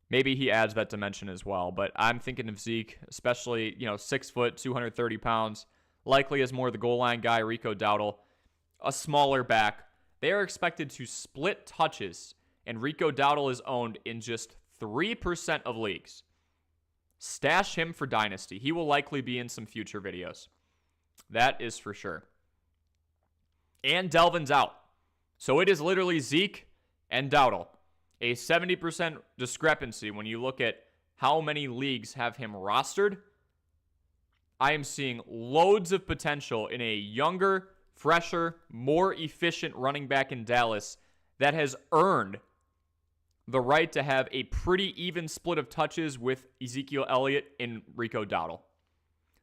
maybe he adds that dimension as well. But I'm thinking of Zeke, especially, 6 foot, 230 pounds, likely as more the goal line guy. Rico Dowdle, a smaller back. They are expected to split touches, and Rico Dowdle is owned in just 3% of leagues. Stash him for Dynasty. He will likely be in some future videos. That is for sure. And Delvin's out. So it is literally Zeke and Dowdle. A 70% discrepancy when you look at how many leagues have him rostered. I am seeing loads of potential in a younger, fresher, more efficient running back in Dallas that has earned the right to have a pretty even split of touches with Ezekiel Elliott and Rico Dowdle.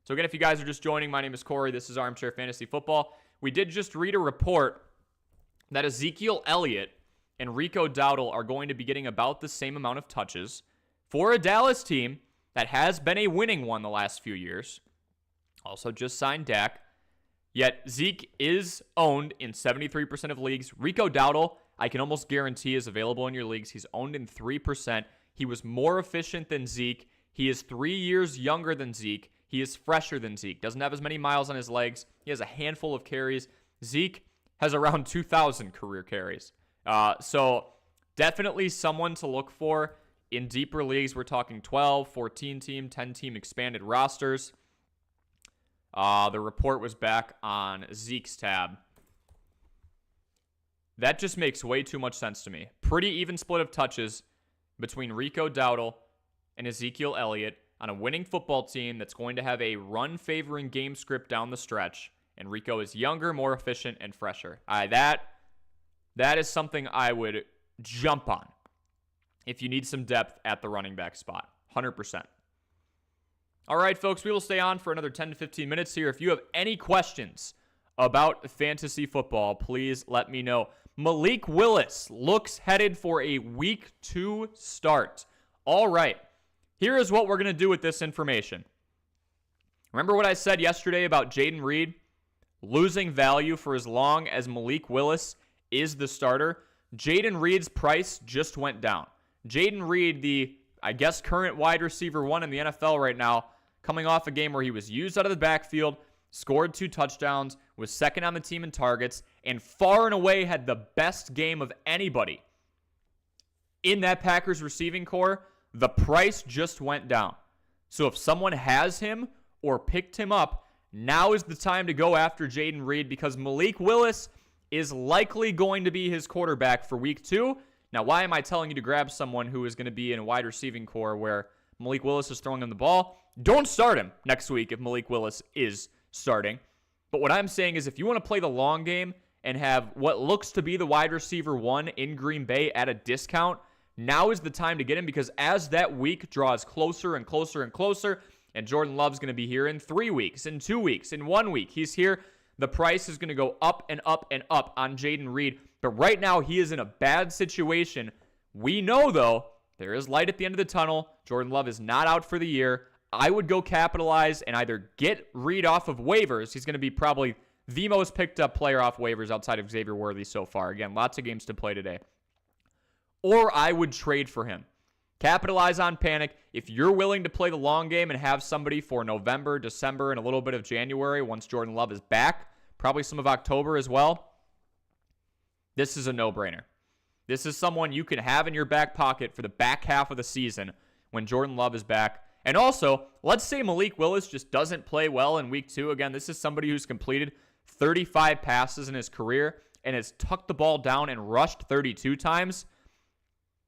So again, if you guys are just joining, my name is Corey. This is Armchair Fantasy Football. We did just read a report that Ezekiel Elliott and Rico Dowdle are going to be getting about the same amount of touches for a Dallas team that has been a winning one the last few years. Also just signed Dak. Yet Zeke is owned in 73% of leagues. Rico Dowdle, I can almost guarantee, is available in your leagues. He's owned in 3%. He was more efficient than Zeke. He is 3 years younger than Zeke. He is fresher than Zeke. Doesn't have as many miles on his legs. He has a handful of carries. Zeke has around 2,000 career carries. So definitely someone to look for in deeper leagues. We're talking 12, 14-team, 10-team expanded rosters. The report was back on Zeke's tab. That just makes way too much sense to me. Pretty even split of touches between Rico Dowdle and Ezekiel Elliott on a winning football team that's going to have a run-favoring game script down the stretch And Rico is younger, more efficient, and fresher. That is something I would jump on if you need some depth at the running back spot. 100%. All right, folks, we will stay on for another 10 to 15 minutes here. If you have any questions about fantasy football, please let me know. Malik Willis looks headed for a week 2 start. All right, here is what we're going to do with this information. Remember what I said yesterday about Jaden Reed losing value for as long as Malik Willis is the starter? Jaden Reed's price just went down. Jaden Reed, the, I guess, current wide receiver 1 in the NFL right now, coming off a game where he was used out of the backfield, scored 2 touchdowns, was second on the team in targets, and far and away had the best game of anybody in that Packers receiving core. The price just went down. So if someone has him or picked him up, now is the time to go after Jaden Reed, because Malik Willis is likely going to be his quarterback for week 2. Now, why am I telling you to grab someone who is going to be in a wide receiving core where Malik Willis is throwing him the ball? Don't start him next week if Malik Willis is starting. But what I'm saying is, if you want to play the long game and have what looks to be the wide receiver 1 in Green Bay at a discount, now is the time to get him, because as that week draws closer and closer and closer, and Jordan Love's going to be here in 3 weeks, in 2 weeks, in 1 week, he's here, the price is going to go up and up and up on Jaden Reed. But right now, he is in a bad situation. We know, though, there is light at the end of the tunnel. Jordan Love is not out for the year. I would go capitalize and either get Reed off of waivers. He's going to be probably the most picked up player off waivers outside of Xavier Worthy so far. Again, lots of games to play today. Or I would trade for him. Capitalize on panic. If you're willing to play the long game and have somebody for November, December, and a little bit of January once Jordan Love is back, probably some of October as well, this is a no-brainer. This is someone you can have in your back pocket for the back half of the season when Jordan Love is back. And also, let's say Malik Willis just doesn't play well in week 2. Again, this is somebody who's completed 35 passes in his career and has tucked the ball down and rushed 32 times.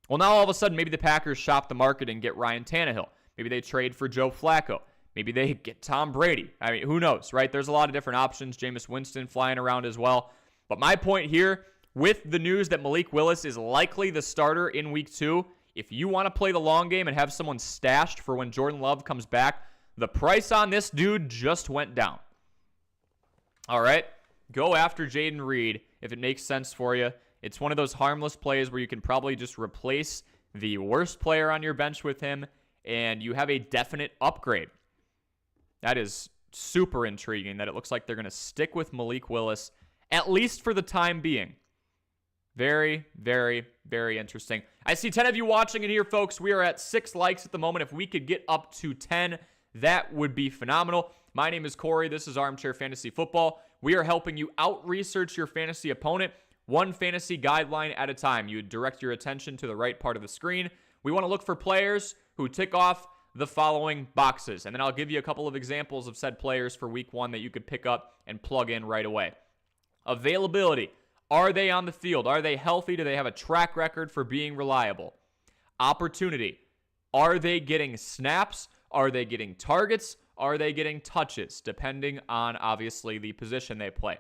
Well, now all of a sudden, maybe the Packers shop the market and get Ryan Tannehill. Maybe they trade for Joe Flacco. Maybe they get Tom Brady. I mean, who knows, right? There's a lot of different options. Jameis Winston flying around as well. But my point here, with the news that Malik Willis is likely the starter in week 2, if you want to play the long game and have someone stashed for when Jordan Love comes back, the price on this dude just went down. All right, go after Jaden Reed if it makes sense for you. It's one of those harmless plays where you can probably just replace the worst player on your bench with him, and you have a definite upgrade. That is super intriguing that it looks like they're going to stick with Malik Willis, at least for the time being. Very, very, very interesting. I see 10 of you watching in here, folks. We are at 6 likes at the moment. If we could get up to 10, that would be phenomenal. My name is Corey. This is Armchair Fantasy Football. We are helping you out-research your fantasy opponent, one fantasy guideline at a time. You direct your attention to the right part of the screen. We want to look for players who tick off the following boxes, and then I'll give you a couple of examples of said players for week 1 that you could pick up and plug in right away. Availability. Are they on the field? Are they healthy? Do they have a track record for being reliable? Opportunity. Are they getting snaps? Are they getting targets? Are they getting touches? Depending on, obviously, the position they play.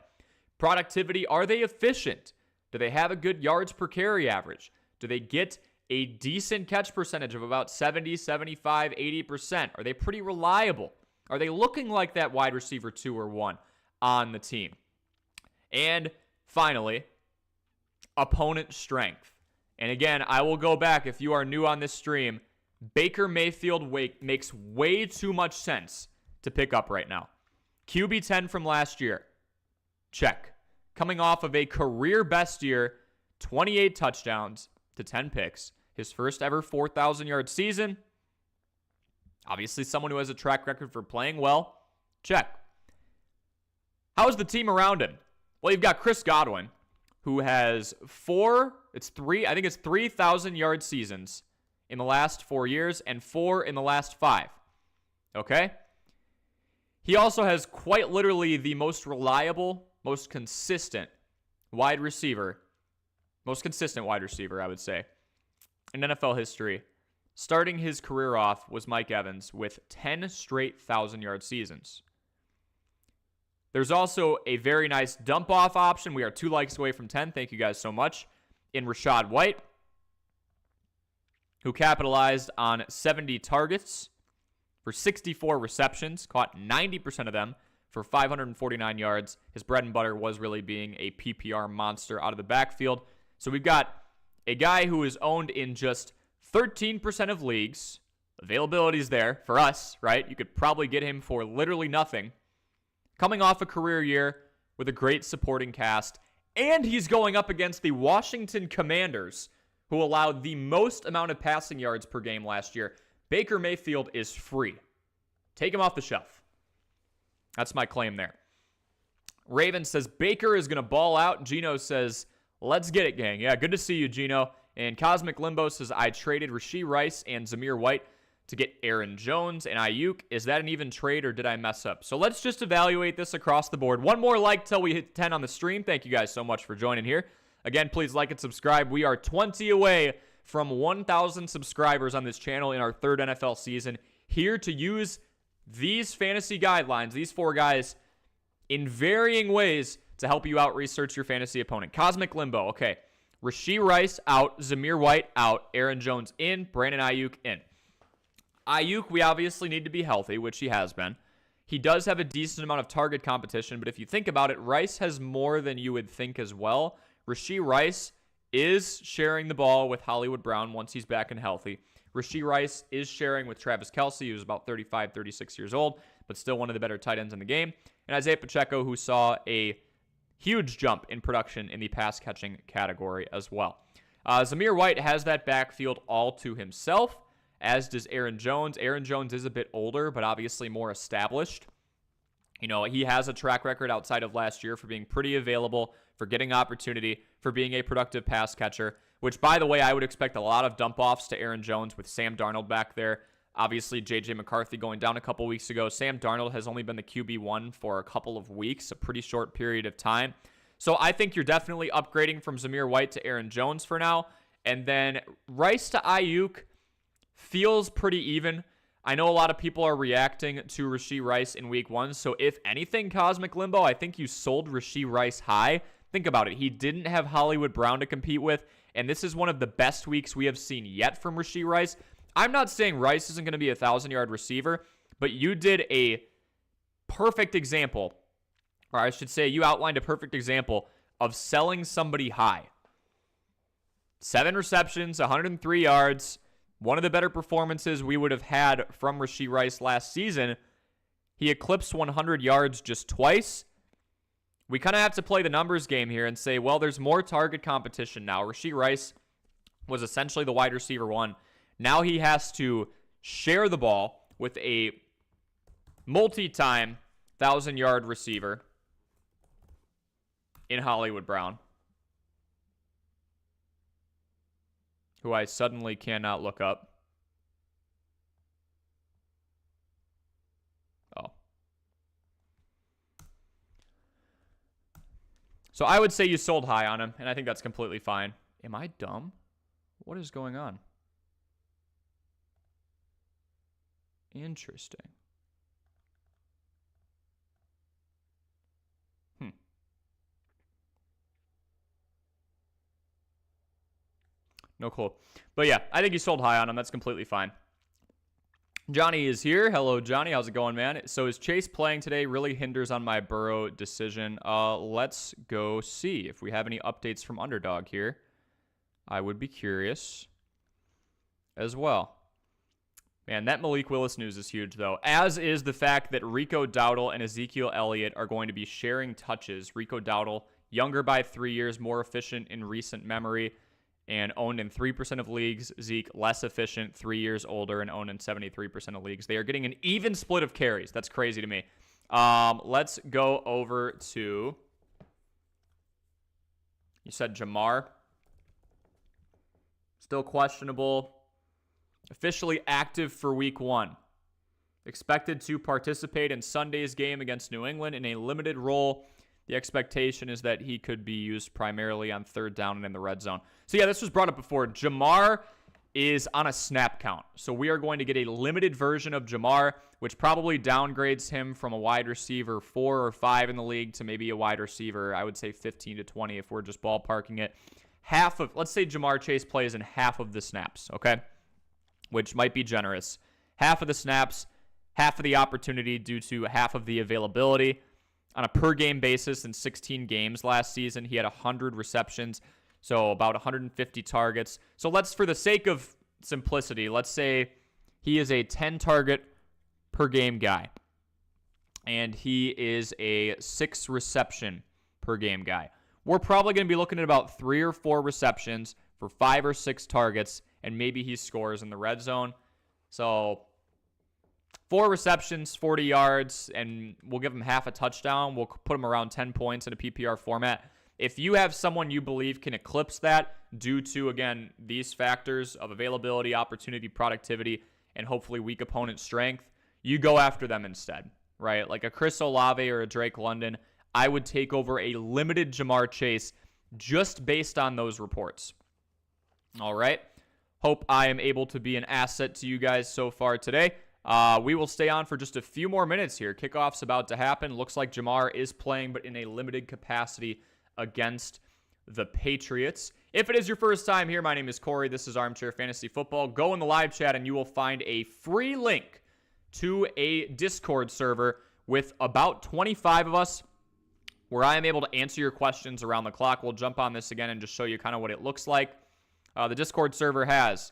Productivity. Are they efficient? Do they have a good yards per carry average? Do they get a decent catch percentage of about 70, 75, 80%? Are they pretty reliable? Are they looking like that wide receiver 2 or 1 on the team? And finally, opponent strength. And again, I will go back if you are new on this stream. Baker Mayfield makes way too much sense to pick up right now. QB 10 from last year. Check. Coming off of a career best year, 28 touchdowns to 10 picks. His first ever 4,000-yard season. Obviously someone who has a track record for playing well. Check. How's the team around him? Well, you've got Chris Godwin, who has 3,000-yard seasons in the last 4 years and 4 in the last 5. Okay? He also has quite literally the most reliable, most consistent wide receiver, I would say, in NFL history. Starting his career off was Mike Evans with 10 straight 1,000-yard seasons. There's also a very nice dump-off option. We are 2 likes away from 10. Thank you guys so much. In Rachaad White, who capitalized on 70 targets for 64 receptions, caught 90% of them for 549 yards. His bread and butter was really being a PPR monster out of the backfield. So we've got a guy who is owned in just 13% of leagues. Availability is there for us, right? You could probably get him for literally nothing. Coming off a career year with a great supporting cast, and he's going up against the Washington Commanders, who allowed the most amount of passing yards per game last year. Baker Mayfield is free. Take him off the shelf. That's my claim there. Raven says Baker is going to ball out. Gino says, let's get it, gang. Yeah, good to see you, Gino. And Cosmic Limbo says, I traded Rashee Rice and Zamir White to get Aaron Jones and Ayuk. Is that an even trade or did I mess up? So let's just evaluate this across the board. One more like till we hit 10 on the stream. Thank you guys so much for joining here. Again, please like and subscribe. We are 20 away from 1,000 subscribers on this channel in our 3rd NFL season. Here to use these fantasy guidelines, these 4 guys, in varying ways to help you out research your fantasy opponent. Cosmic Limbo, okay. Rashee Rice out, Zamir White out, Aaron Jones in, Brandon Ayuk in. Ayuk, we obviously need to be healthy, which he has been. He does have a decent amount of target competition, but if you think about it, Rice has more than you would think as well. Rashee Rice is sharing the ball with Hollywood Brown once he's back and healthy. Rashee Rice is sharing with Travis Kelce, who's about 35, 36 years old, but still one of the better tight ends in the game. And Isaiah Pacheco, who saw a huge jump in production in the pass-catching category as well. Zamir White has that backfield all to himself, as does Aaron Jones. Aaron Jones is a bit older, but obviously more established. You know, he has a track record outside of last year for being pretty available, for getting opportunity, for being a productive pass catcher, which, by the way, I would expect a lot of dump-offs to Aaron Jones with Sam Darnold back there. Obviously, J.J. McCarthy going down a couple weeks ago. Sam Darnold has only been the QB1 for a couple of weeks, a pretty short period of time. So I think you're definitely upgrading from Zamir White to Aaron Jones for now. And then Rice to Ayuk feels pretty even. I know a lot of people are reacting to Rashee Rice in week 1. So if anything, Cosmic Limbo, I think you sold Rashee Rice high. Think about it. He didn't have Hollywood Brown to compete with. And this is one of the best weeks we have seen yet from Rashee Rice. I'm not saying Rice isn't going to be a 1,000-yard receiver, but you did a perfect example, or I should say you outlined a perfect example of selling somebody high. 7 receptions, 103 yards, one of the better performances we would have had from Rashee Rice last season. He eclipsed 100 yards just twice. We kind of have to play the numbers game here and say, well, there's more target competition now. Rashee Rice was essentially the wide receiver 1. Now he has to share the ball with a multi-time 1,000-yard receiver in Hollywood Brown, who I suddenly cannot look up. Oh. So I would say you sold high on him, and I think that's completely fine. Am I dumb? What is going on? Interesting. No clue. But yeah, I think you sold high on him. That's completely fine. Johnny is here. Hello, Johnny. How's it going, man? So is Chase playing today? Really hinders on my Burrow decision. Let's go see if we have any updates from Underdog here. I would be curious as well. Man, that Malik Willis news is huge, though, as is the fact that Rico Dowdle and Ezekiel Elliott are going to be sharing touches. Rico Dowdle, younger by 3 years, more efficient in recent memory, and owned in 3% of leagues. Zeke, less efficient, 3 years older, and owned in 73% of leagues. They are getting an even split of carries. That's crazy to me. Let's go over to, you said Jamar. Still questionable. Officially active for week 1. Expected to participate in Sunday's game against New England in a limited role. The expectation is that he could be used primarily on 3rd down and in the red zone. So yeah, this was brought up before. Jamar is on a snap count. So we are going to get a limited version of Jamar, which probably downgrades him from a wide receiver 4 or 5 in the league to maybe a wide receiver, I would say 15 to 20 if we're just ballparking it. Let's say Jamar Chase plays in half of the snaps, okay? Which might be generous. Half of the snaps, half of the opportunity due to half of the availability. On a per-game basis in 16 games last season, he had 100 receptions, so about 150 targets. So for the sake of simplicity, let's say he is a 10-target per game guy, and he is a 6-reception per game guy. We're probably going to be looking at about 3 or 4 receptions for 5 or 6 targets, and maybe he scores in the red zone. So 4 receptions, 40 yards, and we'll give him half a touchdown. We'll put him around 10 points in a PPR format. If you have someone you believe can eclipse that due to, again, these factors of availability, opportunity, productivity, and hopefully weak opponent strength, you go after them instead, right? Like a Chris Olave or a Drake London, I would take over a limited Jamar Chase just based on those reports. All right. Hope I am able to be an asset to you guys so far today. We will stay on for just a few more minutes here. Kickoff's about to happen. Looks like Jamar is playing, but in a limited capacity against the Patriots. If it is your first time here, my name is Corey. This is Armchair Fantasy Football. Go in the live chat and you will find a free link to a Discord server with about 25 of us where I am able to answer your questions around the clock. We'll jump on this again and just show you kind of what it looks like. The Discord server has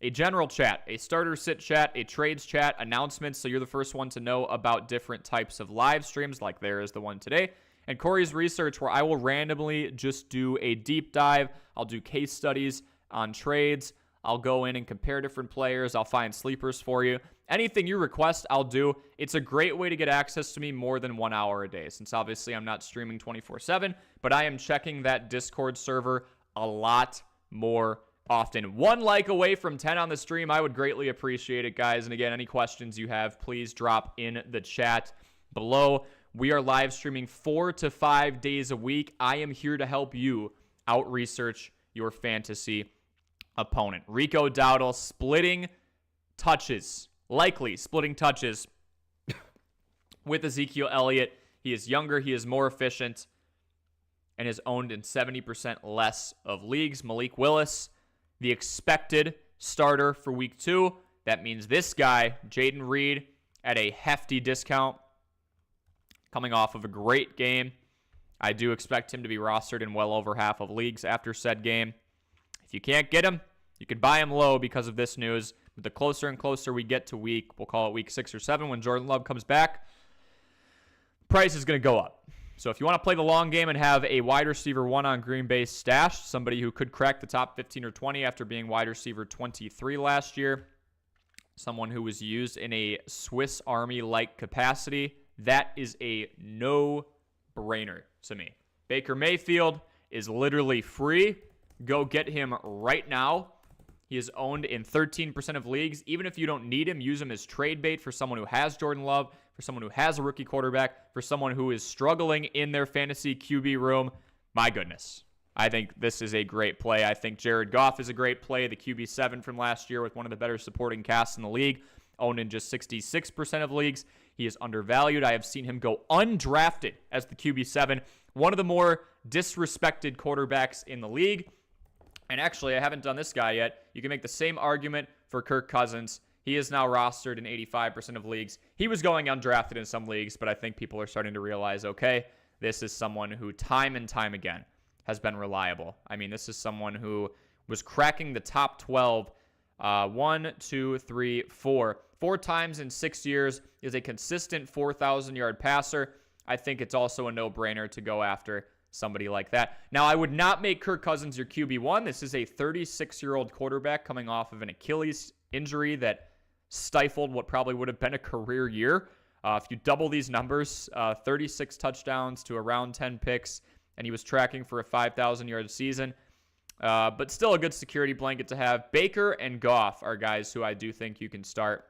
a general chat, a starter sit chat, a trades chat, announcements, so you're the first one to know about different types of live streams, like there is the one today, and Corey's research, where I will randomly just do a deep dive. I'll do case studies on trades. I'll go in and compare different players. I'll find sleepers for you. Anything you request, I'll do. It's a great way to get access to me more than 1 hour a day, since obviously I'm not streaming 24/7, but I am checking that Discord server a lot more often. 1 like away from 10 on the stream. I would greatly appreciate it, guys. And again, any questions you have, please drop in the chat below. We are live streaming 4 to 5 days a week. I am here to help you out-research your fantasy opponent. Rico Dowdle splitting touches, likely splitting touches with Ezekiel Elliott. He is younger. He is more efficient and is owned in 70% less of leagues. Malik Willis, the expected starter for week 2. That means this guy, Jaden Reed, at a hefty discount, coming off of a great game. I do expect him to be rostered in well over half of leagues after said game. If you can't get him, you can buy him low because of this news. But the closer and closer we get to we'll call it week 6 or 7, when Jordan Love comes back, price is going to go up. So if you want to play the long game and have a wide receiver 1 on Green Bay's stash, somebody who could crack the top 15 or 20 after being wide receiver 23 last year, someone who was used in a Swiss Army-like capacity, that is a no-brainer to me. Baker Mayfield is literally free. Go get him right now. He is owned in 13% of leagues. Even if you don't need him, use him as trade bait for someone who has Jordan Love, for someone who has a rookie quarterback, for someone who is struggling in their fantasy QB room. My goodness. I think this is a great play. I think Jared Goff is a great play. The QB7 from last year with one of the better supporting casts in the league, owned in just 66% of leagues. He is undervalued. I have seen him go undrafted as the QB7, one of the more disrespected quarterbacks in the league. And actually, I haven't done this guy yet. You can make the same argument for Kirk Cousins. He is now rostered in 85% of leagues. He was going undrafted in some leagues, but I think people are starting to realize, okay, this is someone who time and time again has been reliable. I mean, this is someone who was cracking the top 12 4 times in 6 years, is a consistent 4,000-yard passer. I think it's also a no-brainer to go after somebody like that. Now, I would not make Kirk Cousins your QB1. This is a 36-year-old quarterback coming off of an Achilles injury that stifled what probably would have been a career year. If you double these numbers, 36 touchdowns to around 10 picks, and he was tracking for a 5,000-yard season. But still a good security blanket to have. Baker and Goff are guys who I do think you can start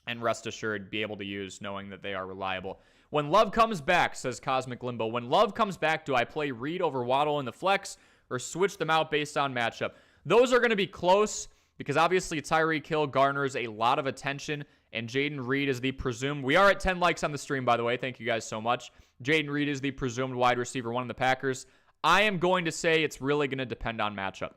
and rest assured be able to use, knowing that they are reliable. When Love comes back, says Cosmic Limbo, when Love comes back, do I play Reed over Waddle in the flex or switch them out based on matchup? Those are going to be close because obviously Tyreek Hill garners a lot of attention, and Jayden Reed is the presumed. We are at 10 likes on the stream, by the way. Thank you guys so much. Jayden Reed is the presumed wide receiver one of the Packers. I am going to say it's really going to depend on matchup.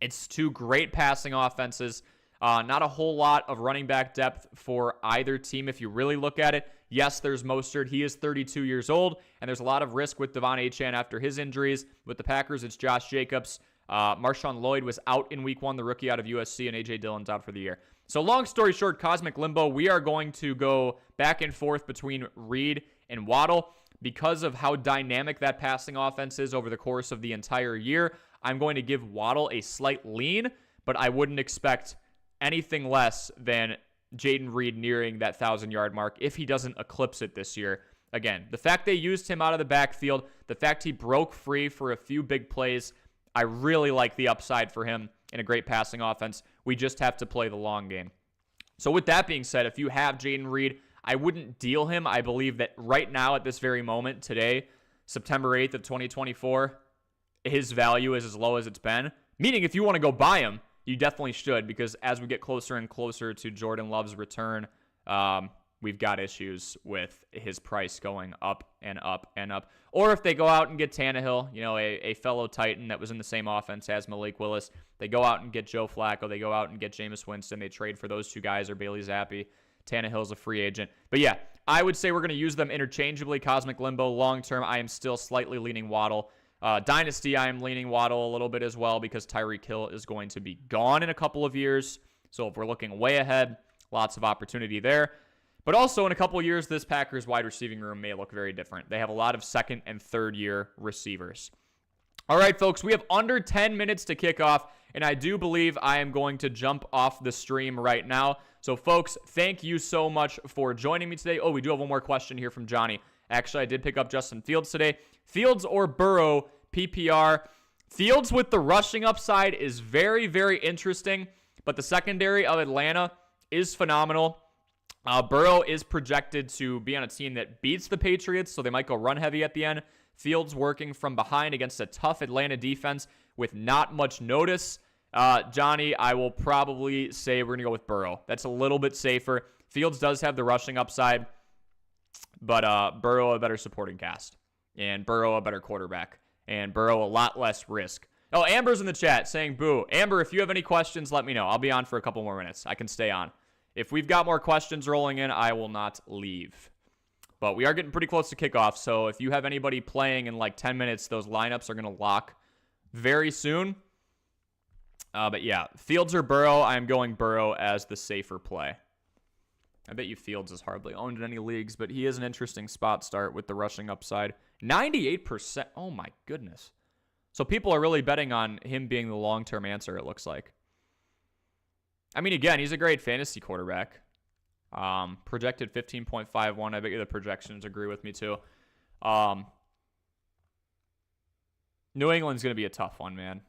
It's two great passing offenses. Not a whole lot of running back depth for either team if you really look at it. Yes, there's Mostert. He is 32 years old, and there's a lot of risk with Devon Achane after his injuries. With the Packers, it's Josh Jacobs. Marshawn Lloyd was out in week 1, the rookie out of USC, and A.J. Dillon's out for the year. So long story short, Cosmic Limbo, we are going to go back and forth between Reed and Waddle. Because of how dynamic that passing offense is over the course of the entire year, I'm going to give Waddle a slight lean, but I wouldn't expect anything less than Jayden Reed nearing that 1,000-yard mark if he doesn't eclipse it this year. Again, the fact they used him out of the backfield, the fact he broke free for a few big plays, I really like the upside for him in a great passing offense. We just have to play the long game. So with that being said, if you have Jayden Reed, I wouldn't deal him. I believe that right now at this very moment, today, September 8th of 2024, his value is as low as it's been. Meaning if you want to go buy him, you definitely should, because as we get closer and closer to Jordan Love's return, we've got issues with his price going up and up and up. Or if they go out and get Tannehill, a fellow Titan that was in the same offense as Malik Willis, they go out and get Joe Flacco, they go out and get Jameis Winston, they trade for those two guys or Bailey Zappi. Tannehill's a free agent. But yeah, I would say we're going to use them interchangeably. Cosmic Limbo, long term, I am still slightly leaning Waddle. Dynasty, I am leaning Waddle a little bit as well because Tyreek Hill is going to be gone in a couple of years. So if we're looking way ahead, lots of opportunity there. But also in a couple of years, this Packers wide receiving room may look very different. They have a lot of second and third year receivers. All right, folks, we have under 10 minutes to kick off, and I do believe I am going to jump off the stream right now. So, folks, thank you so much for joining me today. Oh, we do have one more question here from Johnny. Actually, I did pick up Justin Fields today. Fields or Burrow, PPR. Fields with the rushing upside is very, very interesting, but the secondary of Atlanta is phenomenal. Burrow is projected to be on a team that beats the Patriots, so they might go run heavy at the end. Fields working from behind against a tough Atlanta defense with not much notice. Johnny, I will probably say we're going to go with Burrow. That's a little bit safer. Fields does have the rushing upside, but Burrow a better supporting cast, and Burrow a better quarterback, and Burrow a lot less risk. Oh, Amber's in the chat saying boo. Amber, if you have any questions, let me know. I'll be on for a couple more minutes. I can stay on. If we've got more questions rolling in, I will not leave. But we are getting pretty close to kickoff, so if you have anybody playing in like 10 minutes, those lineups are going to lock very soon. But yeah, Fields or Burrow, I'm going Burrow as the safer play. I bet you Fields is hardly owned in any leagues, but he is an interesting spot start with the rushing upside. 98%. Oh my goodness. So people are really betting on him being the long-term answer, it looks like. I mean, again, he's a great fantasy quarterback. Projected 15.51. I bet you the projections agree with me too. New England's going to be a tough one, man.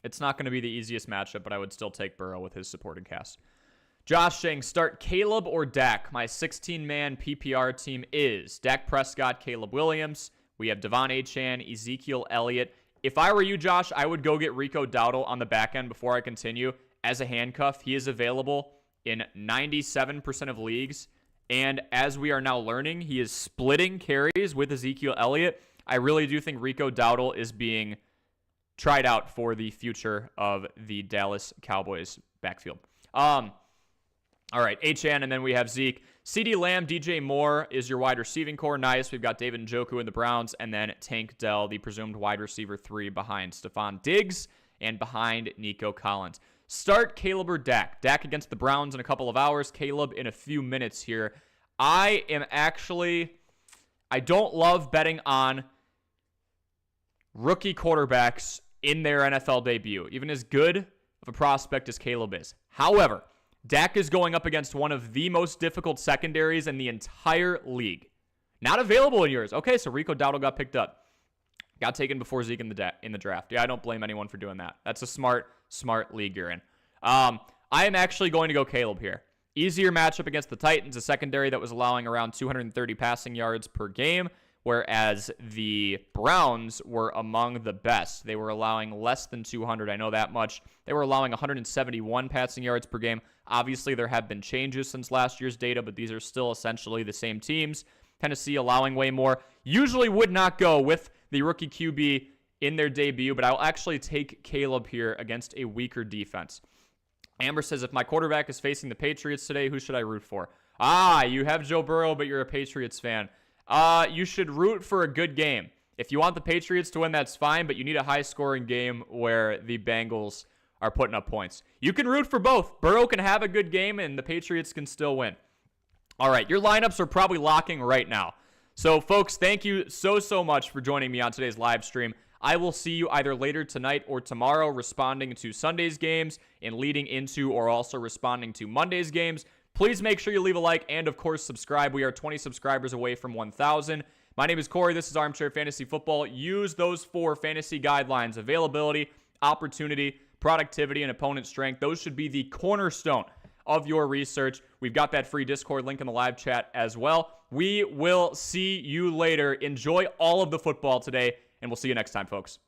It's not going to be the easiest matchup, but I would still take Burrow with his supporting cast. Josh saying, start Caleb or Dak. My 16-man PPR team is Dak Prescott, Caleb Williams. We have Devon Achane, Ezekiel Elliott. If I were you, Josh, I would go get Rico Dowdle on the back end before I continue as a handcuff. He is available in 97% of leagues. And as we are now learning, he is splitting carries with Ezekiel Elliott. I really do think Rico Dowdle is being tried out for the future of the Dallas Cowboys backfield. All right, Achane, and then we have Zeke. CeeDee Lamb, DJ Moore is your wide receiving core. Nice. We've got David Njoku in the Browns, and then Tank Dell, the presumed wide receiver 3 behind Stephon Diggs and behind Nico Collins. Start Caleb or Dak. Dak against the Browns in a couple of hours. Caleb in a few minutes here. I don't love betting on rookie quarterbacks in their NFL debut, even as good of a prospect as Caleb is. However, Dak is going up against one of the most difficult secondaries in the entire league. Not available in yours. Okay, so Rico Dowdle got picked up. Got taken before Zeke in the draft. Yeah, I don't blame anyone for doing that. That's a smart league you're in. I am actually going to go Caleb here. Easier matchup against the Titans, a secondary that was allowing around 230 passing yards per game. whereas the Browns were among the best. They were allowing less than 200. I know that much. They were allowing 171 passing yards per game. Obviously, there have been changes since last year's data, but these are still essentially the same teams. Tennessee allowing way more. Usually would not go with the rookie QB in their debut, but I'll actually take Caleb here against a weaker defense. Amber says, if my quarterback is facing the Patriots today, who should I root for? You have Joe Burrow, but you're a Patriots fan. You should root for a good game. If you want the Patriots to win, that's fine, but you need a high-scoring game where the Bengals are putting up points. You can root for both. Burrow can have a good game, and the Patriots can still win. All right, your lineups are probably locking right now. So, folks, thank you so much for joining me on today's live stream. I will see you either later tonight or tomorrow responding to Sunday's games and leading into or also responding to Monday's games. Please make sure you leave a like and, of course, subscribe. We are 20 subscribers away from 1,000. My name is Corey. This is Armchair Fantasy Football. Use those 4 fantasy guidelines: availability, opportunity, productivity, and opponent strength. Those should be the cornerstone of your research. We've got that free Discord link in the live chat as well. We will see you later. Enjoy all of the football today, and we'll see you next time, folks.